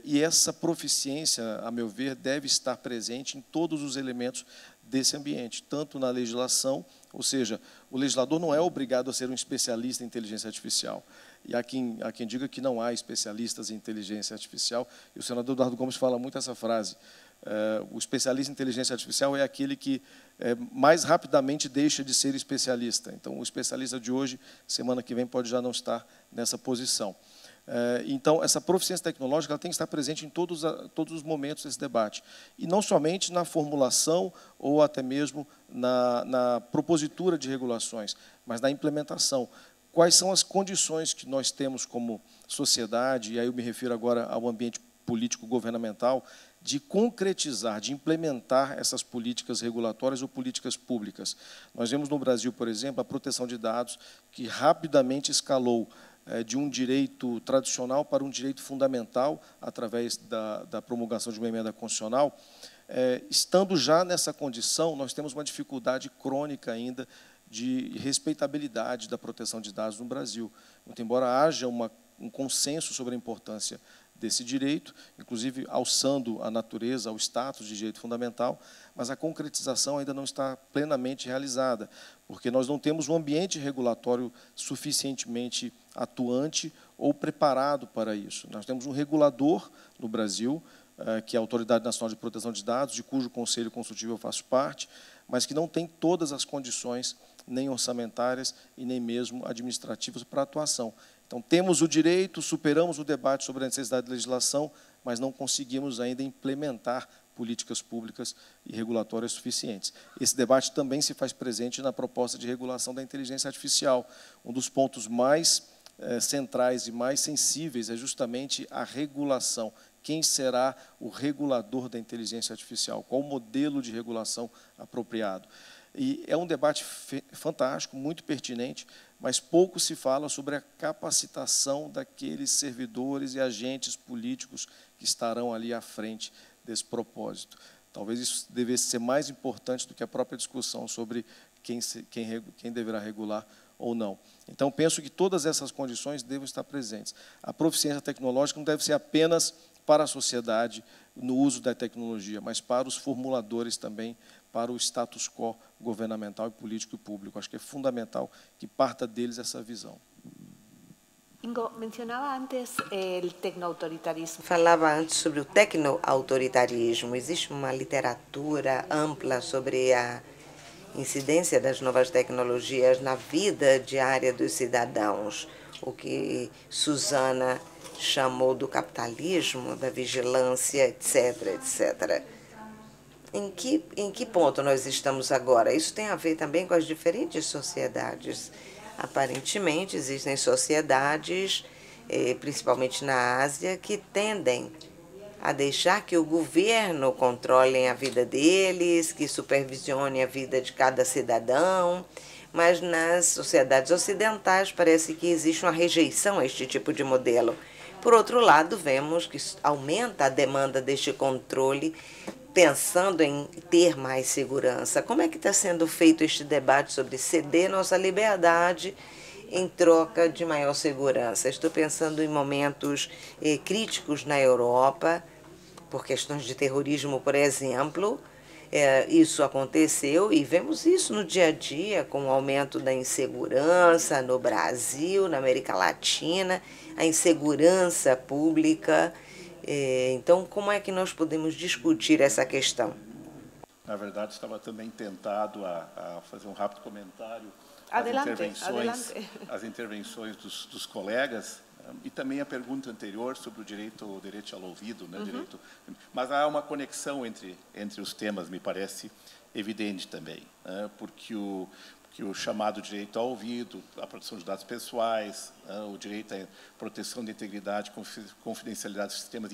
E essa proficiência, a meu ver, deve estar presente em todos os elementos desse ambiente, tanto na legislação, ou seja, o legislador não é obrigado a ser um especialista em inteligência artificial. E há quem diga que não há especialistas em inteligência artificial, e o senador Eduardo Gomes fala muito essa frase. O especialista em inteligência artificial é aquele que mais rapidamente deixa de ser especialista. Então, o especialista de hoje, semana que vem, pode já não estar nessa posição. Então, essa proficiência tecnológica ela tem que estar presente em todos os momentos desse debate. E não somente na formulação ou até mesmo na propositura de regulações, mas na implementação. Quais são as condições que nós temos como sociedade, e aí eu me refiro agora ao ambiente político-governamental, de concretizar, de implementar essas políticas regulatórias ou políticas públicas. Nós vemos no Brasil, por exemplo, a proteção de dados, que rapidamente escalou de um direito tradicional para um direito fundamental, através da promulgação de uma emenda constitucional. Estando já nessa condição, nós temos uma dificuldade crônica ainda de respeitabilidade da proteção de dados no Brasil. Muito embora haja um consenso sobre a importância desse direito, inclusive alçando a natureza, ao status de direito fundamental, mas a concretização ainda não está plenamente realizada, porque nós não temos um ambiente regulatório suficientemente atuante ou preparado para isso. Nós temos um regulador no Brasil, que é a Autoridade Nacional de Proteção de Dados, de cujo Conselho Consultivo eu faço parte, mas que não tem todas as condições, nem orçamentárias e nem mesmo administrativas para atuação. Então, temos o direito, superamos o debate sobre a necessidade de legislação, mas não conseguimos ainda implementar políticas públicas e regulatórias suficientes. Esse debate também se faz presente na proposta de regulação da inteligência artificial. Um dos pontos mais centrais e mais sensíveis é justamente a regulação. Quem será o regulador da inteligência artificial? Qual o modelo de regulação apropriado? E é um debate fantástico, muito pertinente, mas pouco se fala sobre a capacitação daqueles servidores e agentes políticos que estarão ali à frente desse propósito. Talvez isso devesse ser mais importante do que a própria discussão sobre quem deverá regular ou não. Então, penso que todas essas condições devem estar presentes. A proficiência tecnológica não deve ser apenas para a sociedade no uso da tecnologia, mas para os formuladores também, para o status quo governamental, político e público. Acho que é fundamental que parta deles essa visão. Ingo, mencionava antes o tecnoautoritarismo. Falava antes sobre o tecnoautoritarismo. Existe uma literatura ampla sobre a incidência das novas tecnologias na vida diária dos cidadãos, o que Susana chamou do capitalismo, da vigilância, etc., etc. Em que ponto nós estamos agora? Isso tem a ver também com as diferentes sociedades. Aparentemente, existem sociedades, principalmente na Ásia, que tendem a deixar que o governo controle a vida deles, que supervisione a vida de cada cidadão, mas nas sociedades ocidentais parece que existe uma rejeição a este tipo de modelo. Por outro lado, vemos que aumenta a demanda deste controle, pensando em ter mais segurança. Como é que está sendo feito este debate sobre ceder nossa liberdade em troca de maior segurança? Estou pensando em momentos críticos na Europa, por questões de terrorismo, por exemplo. Isso aconteceu e vemos isso no dia a dia, com o aumento da insegurança no Brasil, na América Latina, a insegurança pública. Então, como é que nós podemos discutir essa questão? Na verdade, estava também tentado a fazer um rápido comentário às intervenções dos colegas, e também a pergunta anterior sobre o direito ao ouvido, né? Mas há uma conexão entre os temas, me parece, evidente também, né? Porque o chamado direito ao ouvido, a proteção de dados pessoais, o direito à proteção da integridade e confidencialidade dos sistemas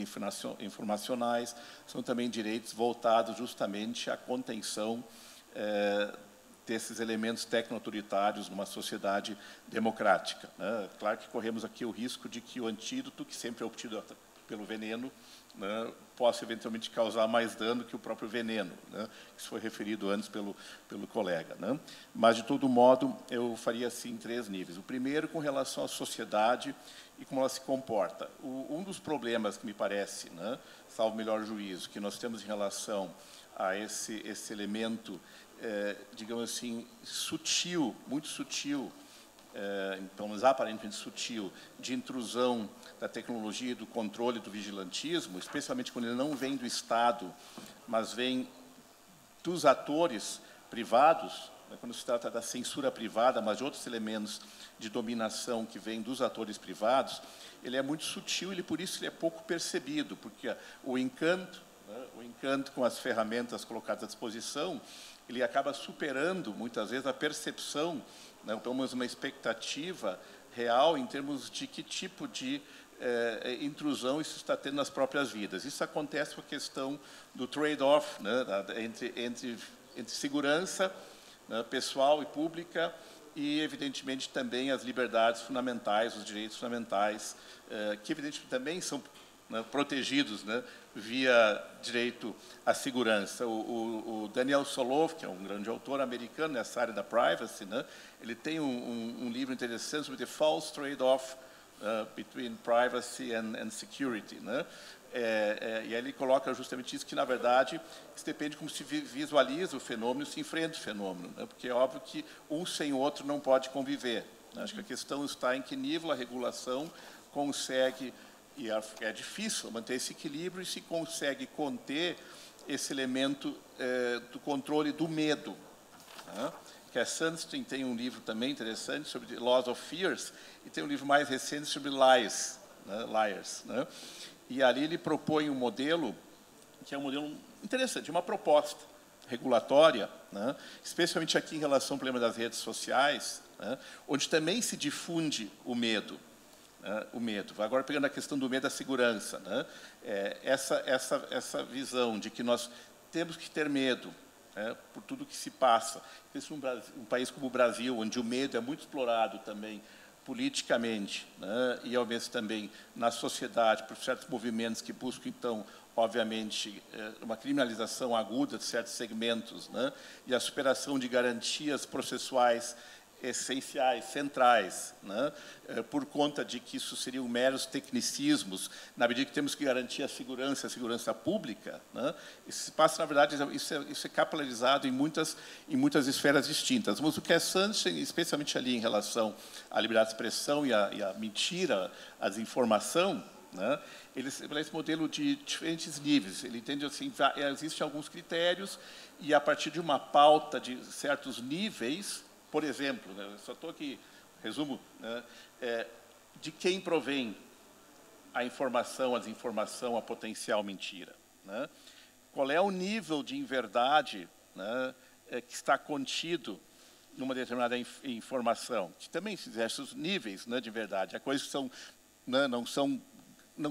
informacionais, são também direitos voltados justamente à contenção desses elementos tecno-autoritários numa sociedade democrática, né? Claro que corremos aqui o risco de que o antídoto, que sempre é obtido pelo veneno, né, possa eventualmente causar mais dano que o próprio veneno, né, que foi referido antes pelo colega, né? Mas, de todo modo, eu faria assim 3 níveis. O primeiro, com relação à sociedade e como ela se comporta. Um dos problemas que me parece, né, salvo melhor juízo, que nós temos em relação a esse elemento, digamos assim, sutil, muito sutil, pelo menos aparentemente sutil, de intrusão da tecnologia, do controle, do vigilantismo, especialmente quando ele não vem do Estado, mas vem dos atores privados, né, quando se trata da censura privada, mas de outros elementos de dominação que vêm dos atores privados, ele é muito sutil e, por isso, ele é pouco percebido, porque o encanto, né, com as ferramentas colocadas à disposição, ele acaba superando, muitas vezes, a percepção, né, pelo menos uma expectativa real em termos de que tipo de intrusão isso está tendo nas próprias vidas. Isso acontece com a questão do trade-off, né, entre segurança, né, pessoal e pública e, evidentemente, também as liberdades fundamentais, os direitos fundamentais, que, evidentemente, também são, né, protegidos, né, via direito à segurança. O Daniel Solove, que é um grande autor americano nessa área da privacy, né, ele tem um livro interessante sobre the false trade-off between privacy and security, né? E aí ele coloca justamente isso, que, na verdade, isso depende de como se visualiza o fenômeno, se enfrenta o fenômeno, né? Porque é óbvio que um sem o outro não pode conviver. Acho que a questão está em que nível a regulação consegue, e é difícil manter esse equilíbrio, e se consegue conter esse elemento do controle do medo, né? Cass Sunstein tem um livro também interessante sobre Laws of Fears, e tem um livro mais recente sobre Liars, né? E ali ele propõe um modelo, que é um modelo interessante, uma proposta regulatória, né? Especialmente aqui em relação ao problema das redes sociais, né? Onde também se difunde o medo. O medo. Agora, pegando a questão do medo da segurança, né? Essa visão de que nós temos que ter medo, por tudo que se passa. Um país como o Brasil, onde o medo é muito explorado também politicamente, né, e, ao mesmo também, na sociedade, por certos movimentos que buscam, então, obviamente, uma criminalização aguda de certos segmentos, né, e a superação de garantias processuais essenciais, centrais, né, por conta de que isso seriam meros tecnicismos, na medida que temos que garantir a segurança pública, né, isso se passa, na verdade, isso é capilarizado em muitas esferas distintas. Mas o que é Sunstein, especialmente ali em relação à liberdade de expressão e à mentira, à desinformação, né, ele estabelece esse modelo de diferentes níveis. Ele entende assim, existem alguns critérios, e a partir de uma pauta de certos níveis, por exemplo, né, só estou aqui, resumo, né, de quem provém a informação, a desinformação, a potencial mentira, né? Qual é o nível de inverdade, né, que está contido numa determinada informação? Que também existe os níveis, né, de verdade. Há coisas que são, né, não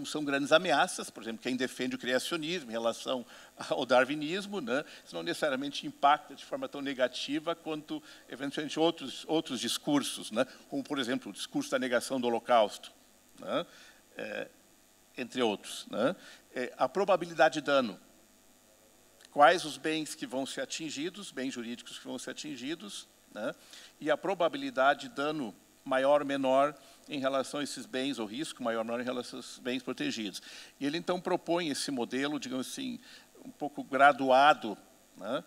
são grandes ameaças, por exemplo, quem defende o criacionismo em relação ao darwinismo, né, isso não necessariamente impacta de forma tão negativa quanto, eventualmente, outros discursos, né, como, por exemplo, o discurso da negação do Holocausto, né, entre outros, né. A probabilidade de dano. Quais os bens que vão ser atingidos, bens jurídicos que vão ser atingidos, né, e a probabilidade de dano maior ou menor em relação a esses bens, ou risco maior ou menor em relação a esses bens protegidos. E ele, então, propõe esse modelo, digamos assim, um pouco graduado, né,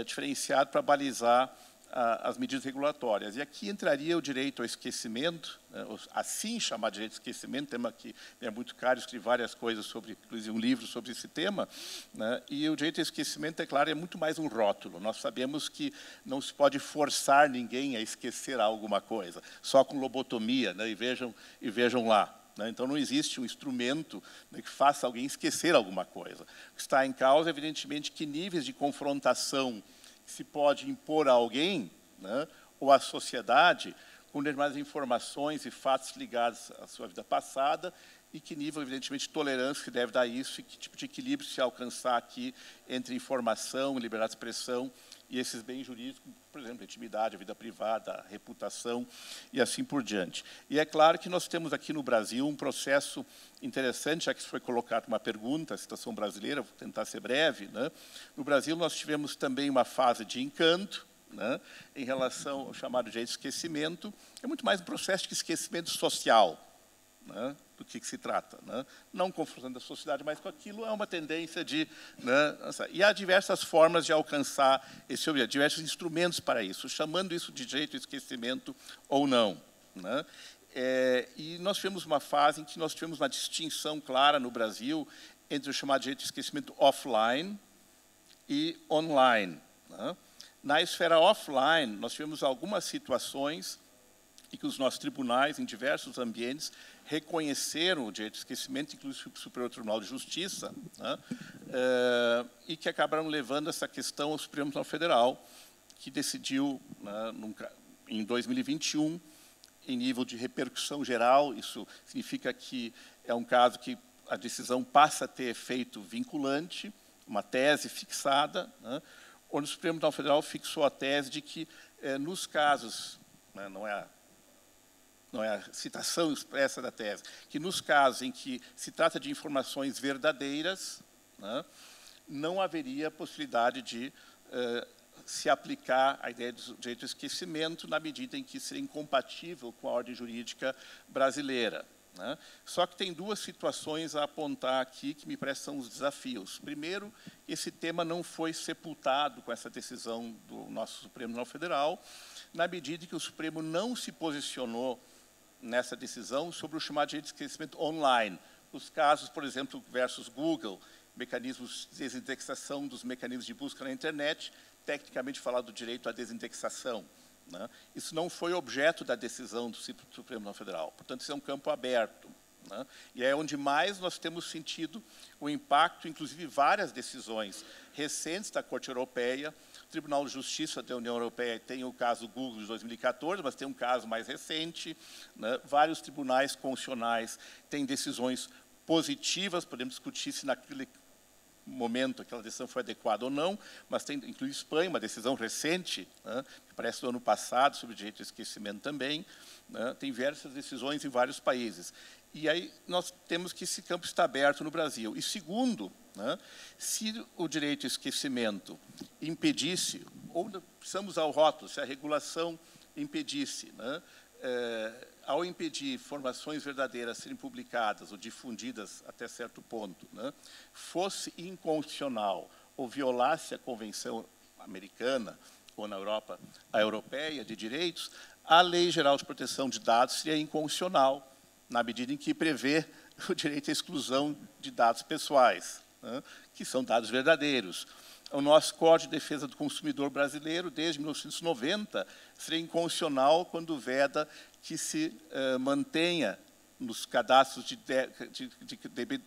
diferenciado para balizar as medidas regulatórias. E aqui entraria o direito ao esquecimento, né, assim chamado direito ao esquecimento, tema que é muito caro, escrevi várias coisas sobre, inclusive um livro sobre esse tema, né, e o direito ao esquecimento, é claro, é muito mais um rótulo. Nós sabemos que não se pode forçar ninguém a esquecer alguma coisa, só com lobotomia, né, e vejam lá. Então, não existe um instrumento, né, que faça alguém esquecer alguma coisa. O que está em causa, evidentemente, que níveis de confrontação se pode impor a alguém, né, ou à sociedade, com determinadas informações e fatos ligados à sua vida passada, e que nível, evidentemente, de tolerância se deve dar isso, e que tipo de equilíbrio se alcançar aqui entre informação, liberdade de expressão e esses bens jurídicos, por exemplo, a intimidade, a vida privada, a reputação e assim por diante. E é claro que nós temos aqui no Brasil um processo interessante, já que foi colocado uma pergunta, a situação brasileira, vou tentar ser breve, né? No Brasil, nós tivemos também uma fase de encanto, né, em relação ao chamado direito de esquecimento. É muito mais um processo de esquecimento social, né, do que se trata, né? Não confrontando a sociedade mais com aquilo, é uma tendência de... Né, e há diversas formas de alcançar esse objetivo, diversos instrumentos para isso, chamando isso de direito de esquecimento ou não, né? E nós tivemos uma fase em que nós tivemos uma distinção clara no Brasil entre o chamado direito de esquecimento offline e online, né? Na esfera offline, nós tivemos algumas situações em que os nossos tribunais, em diversos ambientes, reconheceram o direito de esquecimento, inclusive o Superior Tribunal de Justiça, né, e que acabaram levando essa questão ao Supremo Tribunal Federal, que decidiu, né, em 2021, em nível de repercussão geral. Isso significa que é um caso que a decisão passa a ter efeito vinculante, uma tese fixada, né, onde o Supremo Tribunal Federal fixou a tese de que, nos casos, né, não é a citação expressa da tese, que nos casos em que se trata de informações verdadeiras, né, não haveria possibilidade de se aplicar a ideia do direito ao esquecimento na medida em que seria incompatível com a ordem jurídica brasileira, né? Só que tem duas situações a apontar aqui que me parecem são os desafios. Primeiro, esse tema não foi sepultado com essa decisão do nosso Supremo Tribunal Federal, na medida em que o Supremo não se posicionou nessa decisão sobre o chamado direito de esquecimento online. Os casos, por exemplo, versus Google, mecanismos de desindexação dos mecanismos de busca na internet, tecnicamente falado do direito à desindexação, né? Isso não foi objeto da decisão do Supremo Tribunal Federal. Portanto, isso é um campo aberto, né? E é onde mais nós temos sentido o impacto, inclusive várias decisões recentes da Corte Europeia. O Tribunal de Justiça da União Europeia tem o caso Google de 2014, mas tem um caso mais recente, né? Vários tribunais constitucionais têm decisões positivas, podemos discutir se naquele momento aquela decisão foi adequada ou não, mas tem, inclusive, Espanha, uma decisão recente, né, que parece do ano passado, sobre o direito ao esquecimento também, né, tem diversas decisões em vários países. E aí nós temos que esse campo está aberto no Brasil. E segundo, né, se o direito ao esquecimento impedisse, ou precisamos ao rótulo, se a regulação impedisse, né, ao impedir informações verdadeiras serem publicadas ou difundidas até certo ponto, né, fosse inconstitucional ou violasse a Convenção Americana ou na Europa, a Europeia de Direitos, a Lei Geral de Proteção de Dados seria inconstitucional, na medida em que prevê o direito à exclusão de dados pessoais, né, que são dados verdadeiros. O nosso Código de Defesa do Consumidor brasileiro, desde 1990, seria inconstitucional quando veda que se mantenha nos cadastros de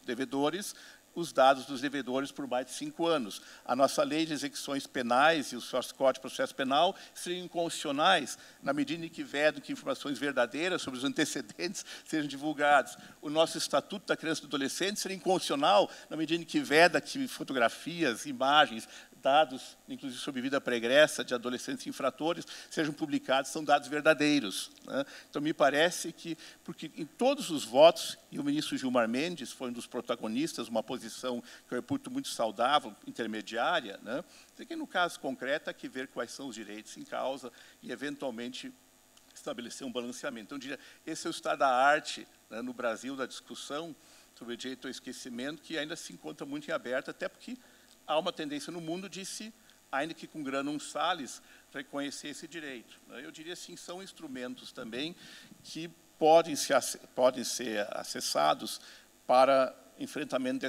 devedores os dados dos devedores por mais de 5 anos. A nossa lei de execuções penais e o nosso Código de Processo Penal seriam inconstitucionais na medida em que vedam que informações verdadeiras sobre os antecedentes sejam divulgadas. O nosso Estatuto da Criança e do Adolescente seria inconstitucional na medida em que veda que fotografias, imagens, dados, inclusive sobre vida pregressa de adolescentes infratores, sejam publicados, são dados verdadeiros, né? Então, me parece que, porque em todos os votos, e o ministro Gilmar Mendes foi um dos protagonistas, uma posição que eu reputo muito saudável, intermediária, né? Que no caso concreto há que ver quais são os direitos em causa e, eventualmente, estabelecer um balanceamento. Então, eu diria, esse é o estado da arte, né, no Brasil, da discussão sobre o direito ao esquecimento, que ainda se encontra muito em aberto, até porque há uma tendência no mundo de se, ainda que com granum salis, reconhecer esse direito. Eu diria assim, são instrumentos também que podem ser acessados para enfrentamento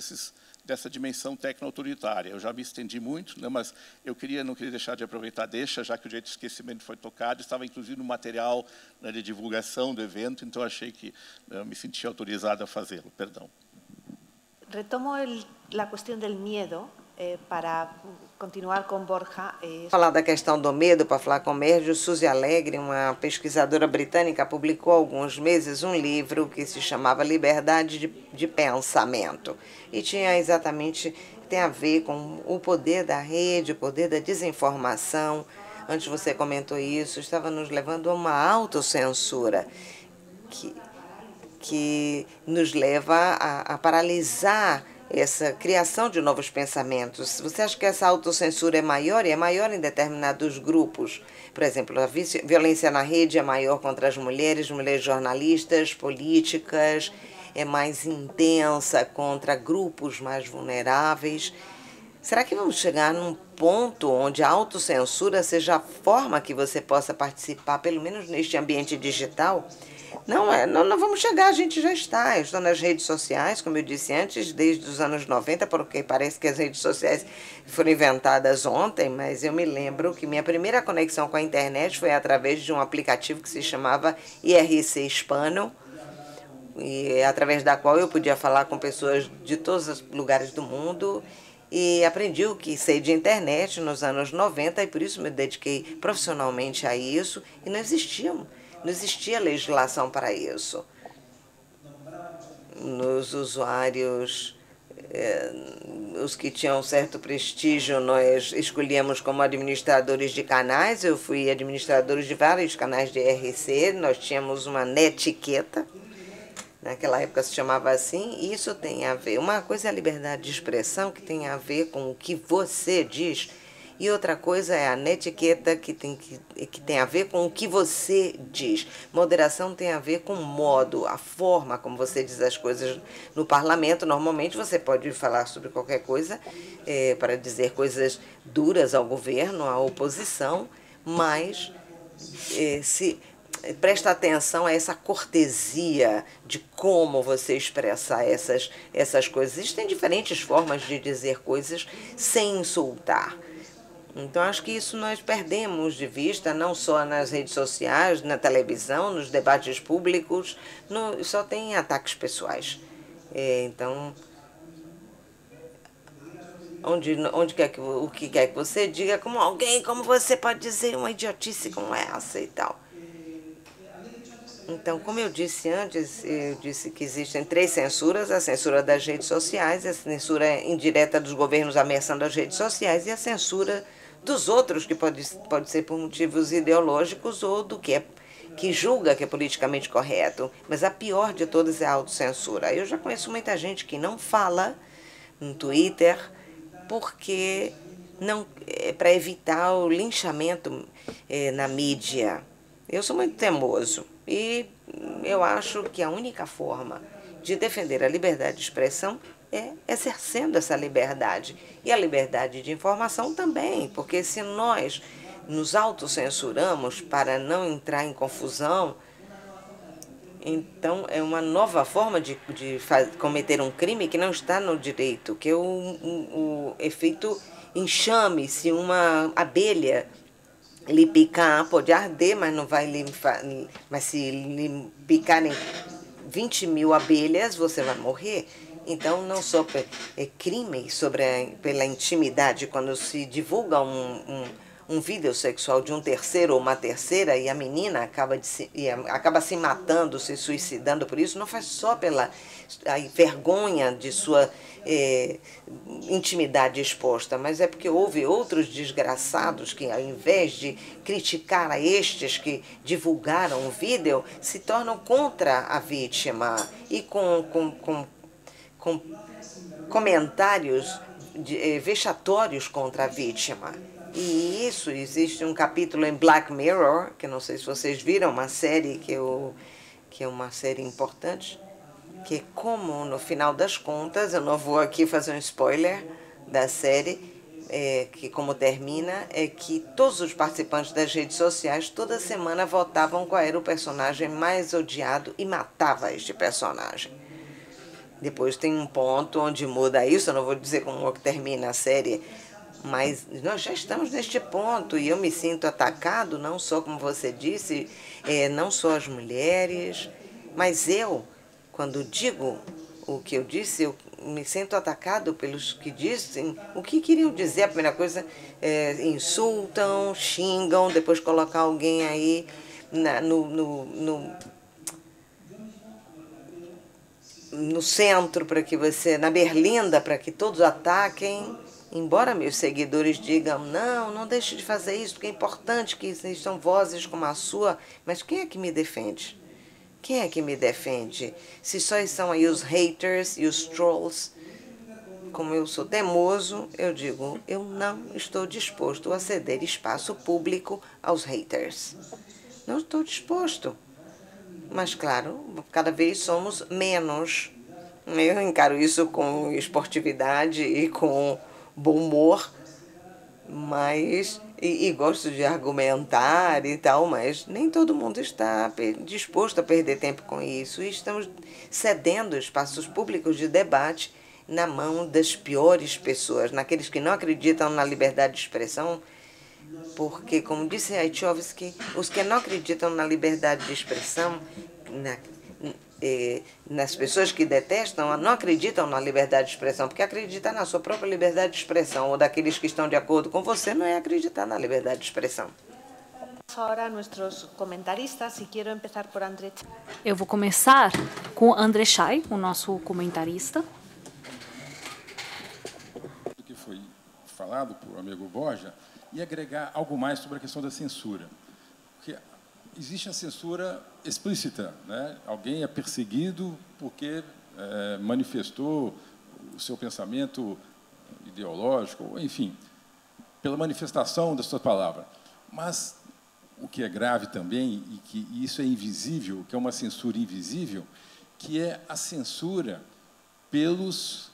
dessa dimensão tecno-autoritária. Eu já me estendi muito, né, mas eu não queria deixar de aproveitar já que o direito de esquecimento foi tocado, estava inclusive no material, né, de divulgação do evento, então achei que me senti autorizado a fazê-lo. Perdão. Retomo la cuestión del miedo. para continuar com Borja. Falar da questão do medo, para falar com Mérgio, Suzy Alegre, uma pesquisadora britânica, publicou há alguns meses um livro que se chamava Liberdade de Pensamento. E tinha exatamente, tem a ver com o poder da rede, o poder da desinformação. Antes você comentou isso, estava nos levando a uma autocensura que nos leva a paralisar essa criação de novos pensamentos. Você acha que essa autocensura é maior? E é maior em determinados grupos. Por exemplo, a violência na rede é maior contra as mulheres jornalistas, políticas, é mais intensa contra grupos mais vulneráveis. Será que vamos chegar num ponto onde a autocensura seja a forma que você possa participar, pelo menos neste ambiente digital? Não vamos chegar, a gente já está. Eu estou nas redes sociais, como eu disse antes, desde os anos 90, porque parece que as redes sociais foram inventadas ontem, mas eu me lembro que minha primeira conexão com a internet foi através de um aplicativo que se chamava IRC Hispano, e através da qual eu podia falar com pessoas de todos os lugares do mundo, e aprendi o que sei de internet nos anos 90, e por isso me dediquei profissionalmente a isso, e não existia legislação para isso. Nos usuários, os que tinham certo prestígio, nós escolhíamos como administradores de canais. Eu fui administrador de vários canais de IRC, nós tínhamos uma netiqueta, naquela época se chamava assim, e isso tem a ver. Uma coisa é a liberdade de expressão, que tem a ver com o que você diz, e outra coisa é a netiqueta, que tem a ver com o que você diz. Moderação tem a ver com o modo, a forma como você diz as coisas no parlamento. Normalmente você pode falar sobre qualquer coisa, para dizer coisas duras ao governo, à oposição, mas se presta atenção a essa cortesia de como você expressa essas coisas. Existem diferentes formas de dizer coisas sem insultar. Então, acho que isso nós perdemos de vista, não só nas redes sociais, na televisão, nos debates públicos, só tem ataques pessoais. Então, o que quer que você diga, como você pode dizer uma idiotice como essa e tal. Então, como eu disse antes, eu disse que existem 3 censuras: a censura das redes sociais, a censura indireta dos governos ameaçando as redes sociais e a censura dos outros, que pode ser por motivos ideológicos ou do que julga que é politicamente correto. Mas a pior de todas é a autocensura. Eu já conheço muita gente que não fala no Twitter porque para evitar o linchamento na mídia. Eu sou muito teimoso e eu acho que a única forma de defender a liberdade de expressão é exercendo essa liberdade. E a liberdade de informação também, porque se nós nos autocensuramos para não entrar em confusão, então é uma nova forma de cometer um crime que não está no direito, que é o efeito enxame. Se uma abelha lhe picar, pode arder, mas não vai mas se lhe picarem 20 mil abelhas, você vai morrer. Então, não só é crime pela intimidade, quando se divulga um vídeo sexual de um terceiro ou uma terceira e a menina acaba se matando, se suicidando por isso, não faz só pela vergonha de sua intimidade exposta, mas é porque houve outros desgraçados que, ao invés de criticar a estes que divulgaram o vídeo, se tornam contra a vítima e com comentários vexatórios contra a vítima. E isso, existe um capítulo em Black Mirror, que não sei se vocês viram, uma série que é uma série importante, que é como, no final das contas, eu não vou aqui fazer um spoiler da série, que como termina, é que todos os participantes das redes sociais, toda semana, votavam qual era o personagem mais odiado e matava este personagem. Depois tem um ponto onde muda isso, eu não vou dizer como que termina a série, mas nós já estamos neste ponto e eu me sinto atacado, não só, como você disse, não só as mulheres, mas eu, quando digo o que eu disse, me sinto atacado pelos que dizem o que queriam dizer. A primeira coisa, insultam, xingam, depois colocar alguém aí no centro para que você, na berlinda, para que todos ataquem. Embora meus seguidores digam, não deixe de fazer isso, porque é importante que existam vozes como a sua, mas quem é que me defende? Quem é que me defende? Se só são aí os haters e os trolls, como eu sou teimoso, eu digo, eu não estou disposto a ceder espaço público aos haters. Não estou disposto. Mas, claro, cada vez somos menos. Eu encaro isso com esportividade e com bom humor, mas e gosto de argumentar e tal, mas nem todo mundo está disposto a perder tempo com isso. E estamos cedendo espaços públicos de debate na mão das piores pessoas, naqueles que não acreditam na liberdade de expressão, porque, como disse Aitovsky, os que não acreditam na liberdade de expressão, nas pessoas que detestam, não acreditam na liberdade de expressão, porque acreditar na sua própria liberdade de expressão ou daqueles que estão de acordo com você não é acreditar na liberdade de expressão. Agora, nossos comentaristas, e quero começar por André. Eu vou começar com André Chay, o nosso comentarista. O que foi falado por amigo Borja e agregar algo mais sobre a questão da censura. Porque existe a censura explícita, né? Alguém é perseguido porque manifestou o seu pensamento ideológico, enfim, pela manifestação da sua palavra. Mas o que é grave também, e que isso é invisível, que é uma censura invisível, que é a censura pelos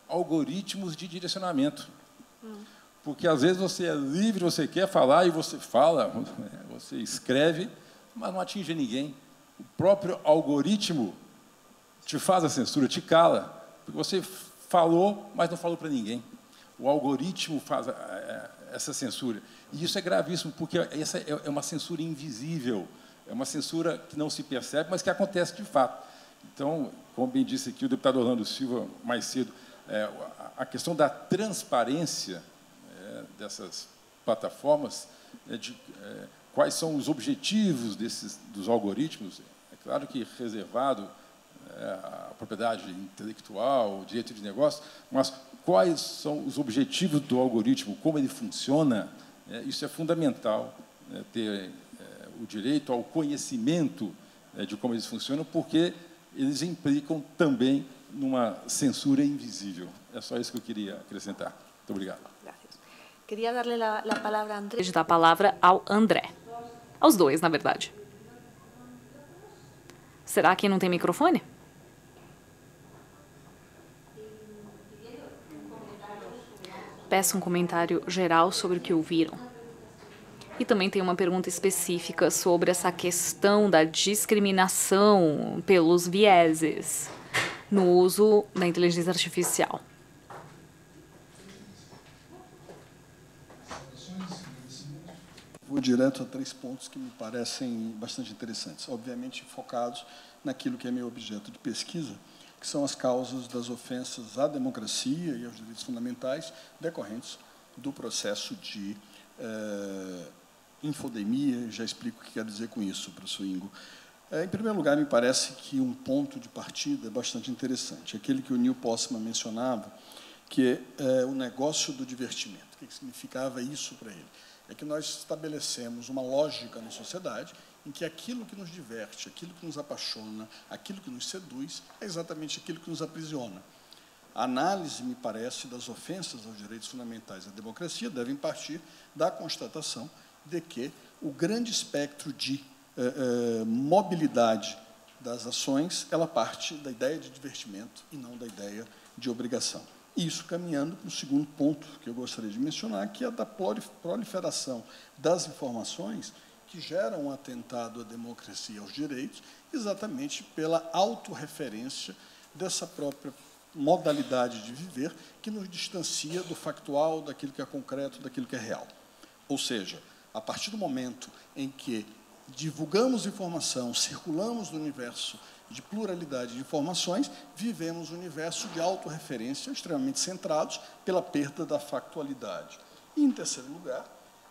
algoritmos de direcionamento. Porque, às vezes, você é livre, você quer falar, e você fala, você escreve, mas não atinge ninguém. O próprio algoritmo te faz a censura, te cala, porque você falou, mas não falou para ninguém. O algoritmo faz essa censura. E isso é gravíssimo, porque essa é uma censura invisível, é uma censura que não se percebe, mas que acontece de fato. Então, como bem disse aqui o deputado Orlando Silva mais cedo, a questão da transparência dessas plataformas, quais são os objetivos dos algoritmos, é claro que reservado a propriedade intelectual, o direito de negócio, mas quais são os objetivos do algoritmo, como ele funciona, isso é fundamental, ter o direito ao conhecimento de como eles funcionam, porque eles implicam também numa censura invisível. É só isso que eu queria acrescentar. Muito obrigado. Queria dar-lhe a palavra a André. Deixa eu dar a palavra ao André. Aos dois, na verdade. Será que não tem microfone? Peço um comentário geral sobre o que ouviram. E também tem uma pergunta específica sobre essa questão da discriminação pelos vieses no uso da inteligência artificial. Vou direto a 3 pontos que me parecem bastante interessantes, obviamente focados naquilo que é meu objeto de pesquisa, que são as causas das ofensas à democracia e aos direitos fundamentais decorrentes do processo de infodemia. Já explico o que quero dizer com isso, professor Ingo. Em primeiro lugar, me parece que um ponto de partida é bastante interessante, aquele que o Neil Postman mencionava, que é o negócio do divertimento. O que significava isso para ele? É que nós estabelecemos uma lógica na sociedade em que aquilo que nos diverte, aquilo que nos apaixona, aquilo que nos seduz, é exatamente aquilo que nos aprisiona. A análise, me parece, das ofensas aos direitos fundamentais da democracia devem partir da constatação de que o grande espectro de mobilidade das ações, ela parte da ideia de divertimento e não da ideia de obrigação. Isso caminhando para o segundo ponto que eu gostaria de mencionar, que é da proliferação das informações que geram um atentado à democracia e aos direitos, exatamente pela autorreferência dessa própria modalidade de viver que nos distancia do factual, daquilo que é concreto, daquilo que é real. Ou seja, a partir do momento em que divulgamos informação, circulamos no universo de pluralidade de informações, vivemos um universo de autorreferência extremamente centrados pela perda da factualidade. E, em terceiro lugar,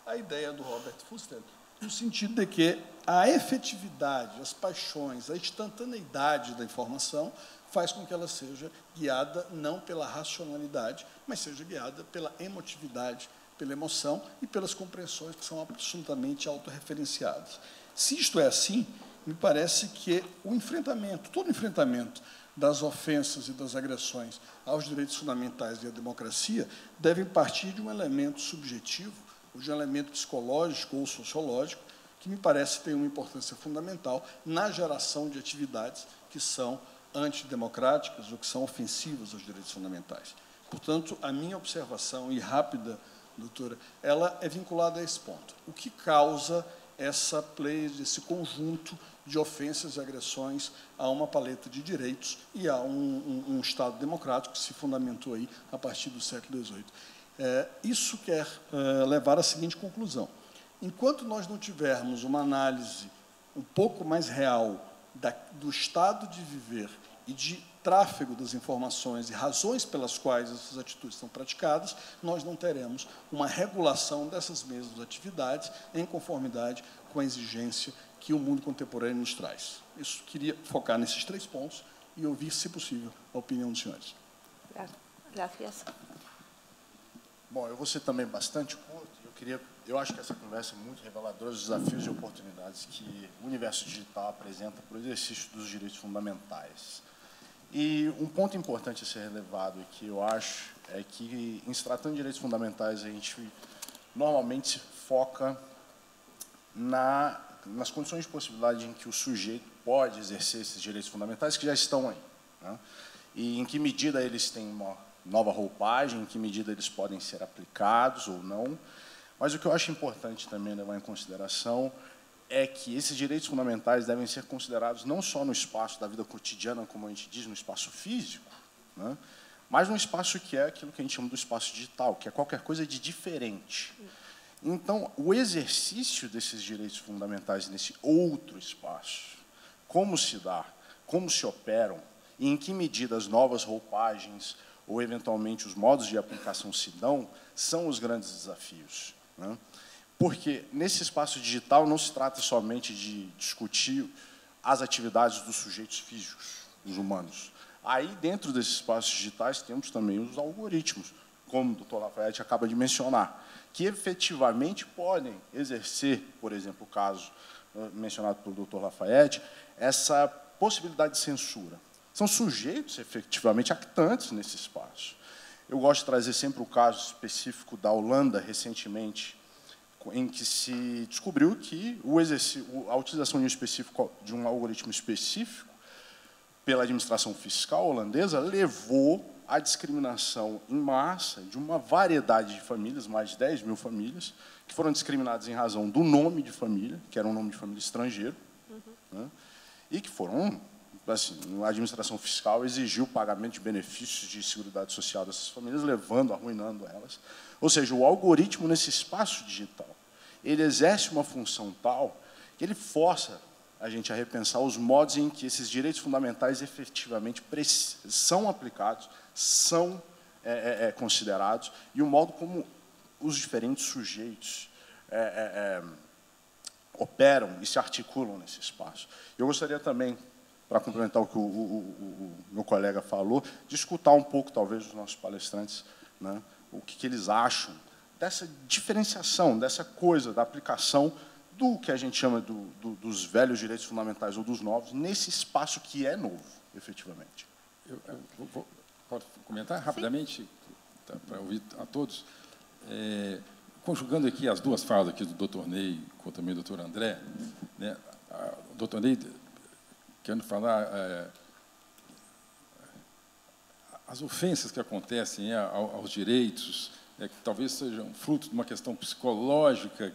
a ideia do Robert Fuster, no sentido de que a efetividade, as paixões, a instantaneidade da informação faz com que ela seja guiada não pela racionalidade, mas seja guiada pela emotividade, pela emoção e pelas compreensões que são absolutamente autorreferenciadas. Se isto é assim, me parece que o enfrentamento, todo enfrentamento das ofensas e das agressões aos direitos fundamentais e à democracia devem partir de um elemento subjetivo, ou de um elemento psicológico ou sociológico, que me parece ter uma importância fundamental na geração de atividades que são antidemocráticas ou que são ofensivas aos direitos fundamentais. Portanto, a minha observação, e rápida, doutora, ela é vinculada a esse ponto. O que causa essa pleiade, esse conjunto de ofensas e agressões a uma paleta de direitos e a um Estado democrático que se fundamentou aí a partir do século XVIII. Isso quer levar à seguinte conclusão. Enquanto nós não tivermos uma análise um pouco mais real do estado de viver e de tráfego das informações e razões pelas quais essas atitudes são praticadas, nós não teremos uma regulação dessas mesmas atividades em conformidade com a exigência que o mundo contemporâneo nos traz. Isso, queria focar nesses 3 pontos e ouvir, se possível, a opinião dos senhores. Gracias. Bom, eu vou ser também bastante curto. Eu acho que essa conversa é muito reveladora dos desafios e oportunidades que o universo digital apresenta para o exercício dos direitos fundamentais. E um ponto importante a ser relevado aqui, eu acho, é que, em se tratando de direitos fundamentais, a gente normalmente se foca nas condições de possibilidade em que o sujeito pode exercer esses direitos fundamentais que já estão aí, né? E em que medida eles têm uma nova roupagem, em que medida eles podem ser aplicados ou não. Mas o que eu acho importante também levar em consideração é que esses direitos fundamentais devem ser considerados não só no espaço da vida cotidiana, como a gente diz, no espaço físico, né, mas no espaço que é aquilo que a gente chama do espaço digital, que é qualquer coisa de diferente. Então, o exercício desses direitos fundamentais nesse outro espaço, como se dá, como se operam, e em que medida as novas roupagens ou, eventualmente, os modos de aplicação se dão, são os grandes desafios, né? Porque, nesse espaço digital, não se trata somente de discutir as atividades dos sujeitos físicos, dos humanos. Aí, dentro desses espaços digitais, temos também os algoritmos, como o Dr. Lafayette acaba de mencionar, que efetivamente podem exercer, por exemplo, o caso mencionado pelo Dr. Lafayette, essa possibilidade de censura. São sujeitos, efetivamente, actantes nesse espaço. Eu gosto de trazer sempre o caso específico da Holanda, recentemente, em que se descobriu que a utilização de um algoritmo específico pela administração fiscal holandesa levou à discriminação em massa de uma variedade de famílias, mais de 10 mil famílias, que foram discriminadas em razão do nome de família, que era um nome de família estrangeiro, né, e que foram, assim, a administração fiscal exigiu o pagamento de benefícios de seguridade social dessas famílias, arruinando elas. Ou seja, o algoritmo, nesse espaço digital, ele exerce uma função tal que ele força a gente a repensar os modos em que esses direitos fundamentais efetivamente são aplicados, são considerados, e o modo como os diferentes sujeitos operam e se articulam nesse espaço. Eu gostaria também, para complementar o que o meu colega falou, de escutar um pouco, talvez, dos nossos palestrantes, né, o que eles acham dessa diferenciação, dessa coisa, da aplicação do que a gente chama dos velhos direitos fundamentais ou dos novos, nesse espaço que é novo, efetivamente. Posso comentar rapidamente, para ouvir a todos? Conjugando aqui as duas falas aqui do Dr. Ney com também do Dr. André, né, o Dr. Ney, querendo falar as ofensas que acontecem aos direitos, que talvez sejam fruto de uma questão psicológica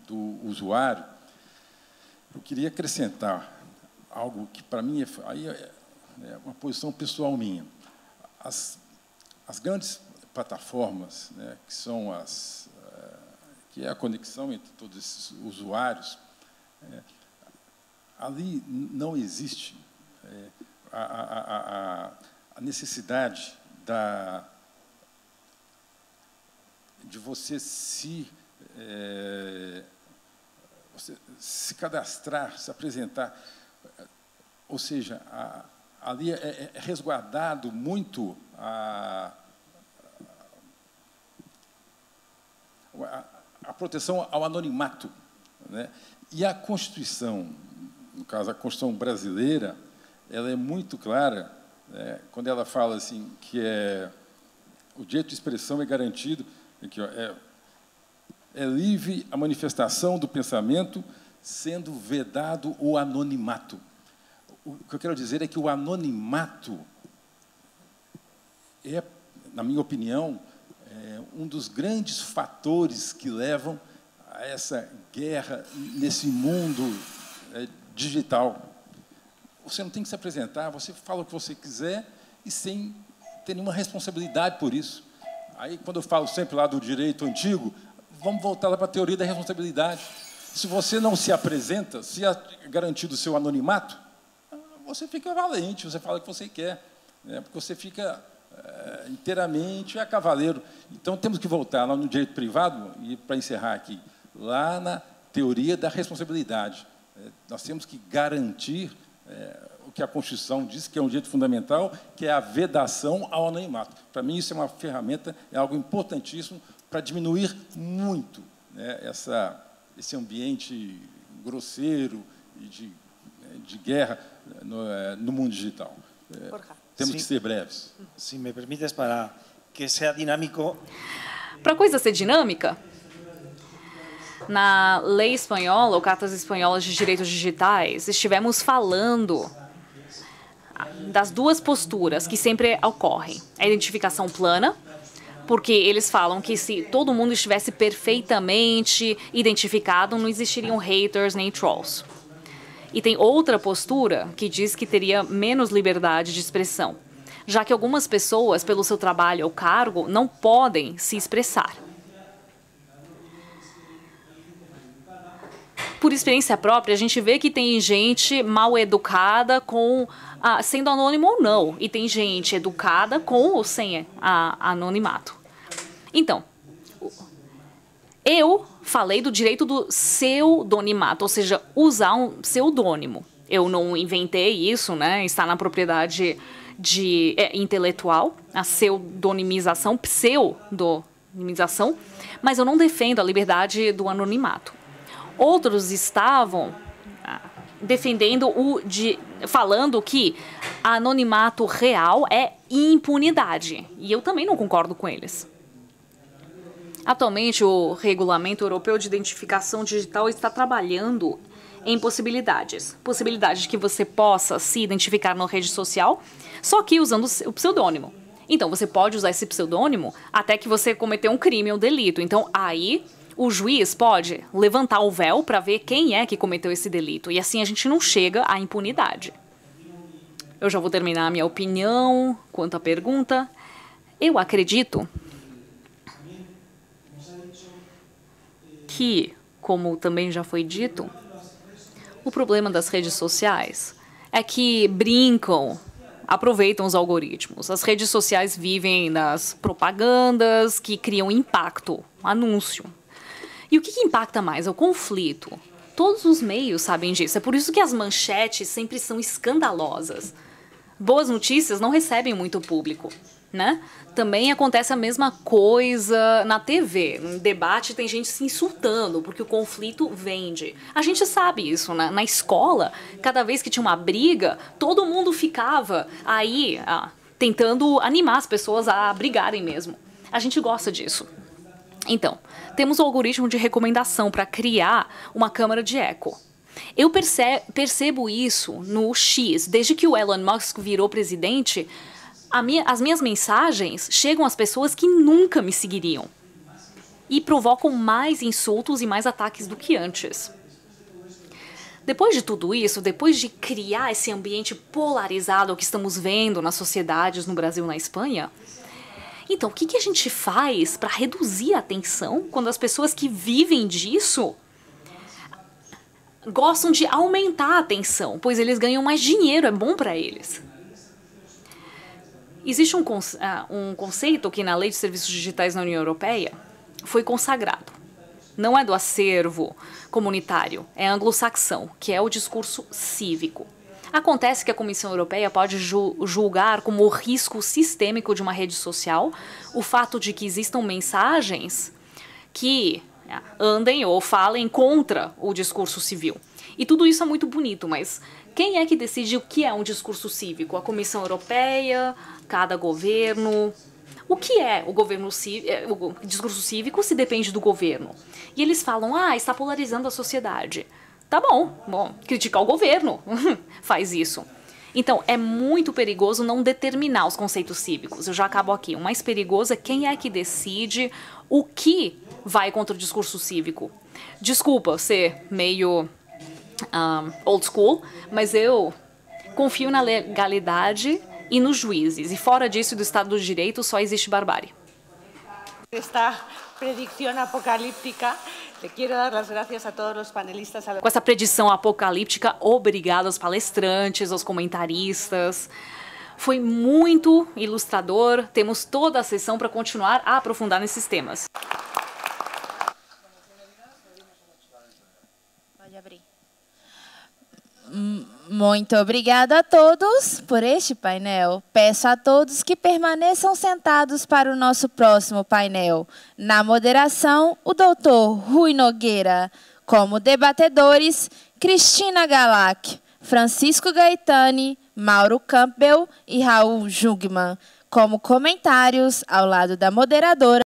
do usuário. Eu queria acrescentar algo que, para mim, é uma posição pessoal minha. As grandes plataformas, né, que são que é a conexão entre todos esses usuários, Ali não existe a necessidade de você se cadastrar, se apresentar. Ou seja, ali é resguardado muito a proteção ao anonimato, né? E a Constituição, no caso, a Constituição brasileira, ela é muito clara, né, quando ela fala assim, que o direito de expressão é garantido, aqui, ó, é livre a manifestação do pensamento, sendo vedado o anonimato. O que eu quero dizer é que o anonimato é, na minha opinião, um dos grandes fatores que levam a essa guerra nesse mundo digital. Você não tem que se apresentar, você fala o que você quiser e sem ter nenhuma responsabilidade por isso. Aí, quando eu falo sempre lá do direito antigo, vamos voltar lá para a teoria da responsabilidade. Se você não se apresenta, se é garantido o seu anonimato, você fica valente, você fala o que você quer, né? Porque você fica inteiramente a cavaleiro. Então, temos que voltar lá no direito privado, e para encerrar aqui, lá na teoria da responsabilidade. Nós temos que garantir o que a Constituição diz que é um direito fundamental, que é a vedação ao anonimato. Para mim, isso é uma ferramenta, é algo importantíssimo para diminuir muito, né, esse ambiente grosseiro e de guerra no mundo digital. Temos que ser breves. Se me permites, para que seja dinâmico. Para a coisa ser dinâmica, na lei espanhola, ou Cartas Espanholas de Direitos Digitais, estivemos falando das duas posturas que sempre ocorrem. A identificação plana, porque eles falam que se todo mundo estivesse perfeitamente identificado, não existiriam haters nem trolls. E tem outra postura que diz que teria menos liberdade de expressão, já que algumas pessoas, pelo seu trabalho ou cargo, não podem se expressar. Por experiência própria, a gente vê que tem gente mal educada sendo anônimo ou não, e tem gente educada com ou sem anonimato. Então, eu falei do direito do pseudonimato, ou seja, usar um pseudônimo. Eu não inventei isso, né? Está na propriedade intelectual, a pseudonimização, mas eu não defendo a liberdade do anonimato. Outros estavam defendendo falando que anonimato real é impunidade, e eu também não concordo com eles. Atualmente, o Regulamento Europeu de Identificação Digital está trabalhando em possibilidades de que você possa se identificar na rede social, só que usando o pseudônimo. Então, você pode usar esse pseudônimo até que você cometeu um crime ou delito. Então, aí o juiz pode levantar o véu para ver quem é que cometeu esse delito. E assim a gente não chega à impunidade. Eu já vou terminar a minha opinião quanto à pergunta. Eu acredito que, como também já foi dito, o problema das redes sociais é que aproveitam os algoritmos. As redes sociais vivem das propagandas que criam impacto, anúncio. E o que impacta mais? É o conflito. Todos os meios sabem disso. É por isso que as manchetes sempre são escandalosas. Boas notícias não recebem muito público, né? Também acontece a mesma coisa na TV. No debate tem gente se insultando porque o conflito vende. A gente sabe isso, né? Na escola, cada vez que tinha uma briga, todo mundo ficava aí tentando animar as pessoas a brigarem mesmo. A gente gosta disso. Então, temos o algoritmo de recomendação para criar uma câmara de eco. Eu percebo isso no X. Desde que o Elon Musk virou presidente, as minhas mensagens chegam às pessoas que nunca me seguiriam e provocam mais insultos e mais ataques do que antes. Depois de tudo isso, depois de criar esse ambiente polarizado que estamos vendo nas sociedades no Brasil e na Espanha, então, o que a gente faz para reduzir a tensão quando as pessoas que vivem disso gostam de aumentar a atenção, pois eles ganham mais dinheiro, é bom para eles. Existe um conceito que na Lei de Serviços Digitais na União Europeia foi consagrado. Não é do acervo comunitário, é anglo-saxão, que é o discurso cívico. Acontece que a Comissão Europeia pode julgar como risco sistêmico de uma rede social o fato de que existam mensagens que andem ou falem contra o discurso civil. E tudo isso é muito bonito, mas quem é que decide o que é um discurso cívico? A Comissão Europeia, cada governo? O que é o discurso cívico se depende do governo? E eles falam, está polarizando a sociedade. Tá bom, criticar o governo faz isso. Então, é muito perigoso não determinar os conceitos cívicos. Eu já acabo aqui. O mais perigoso é quem é que decide o que vai contra o discurso cívico. Desculpa ser meio old school, mas eu confio na legalidade e nos juízes. E fora disso, do Estado do Direito, só existe barbárie. Esta predição apocalíptica. Quero dar as graças a todos os panelistas. Com essa predição apocalíptica, obrigado aos palestrantes, aos comentaristas. Foi muito ilustrador. Temos toda a sessão para continuar a aprofundar nesses temas. Pode abrir. Muito obrigada a todos por este painel. Peço a todos que permaneçam sentados para o nosso próximo painel. Na moderação, o doutor Rui Nogueira. Como debatedores, Cristina Galac, Francisco Gaetani, Mauro Campbell e Raul Jungmann. Como comentários, ao lado da moderadora,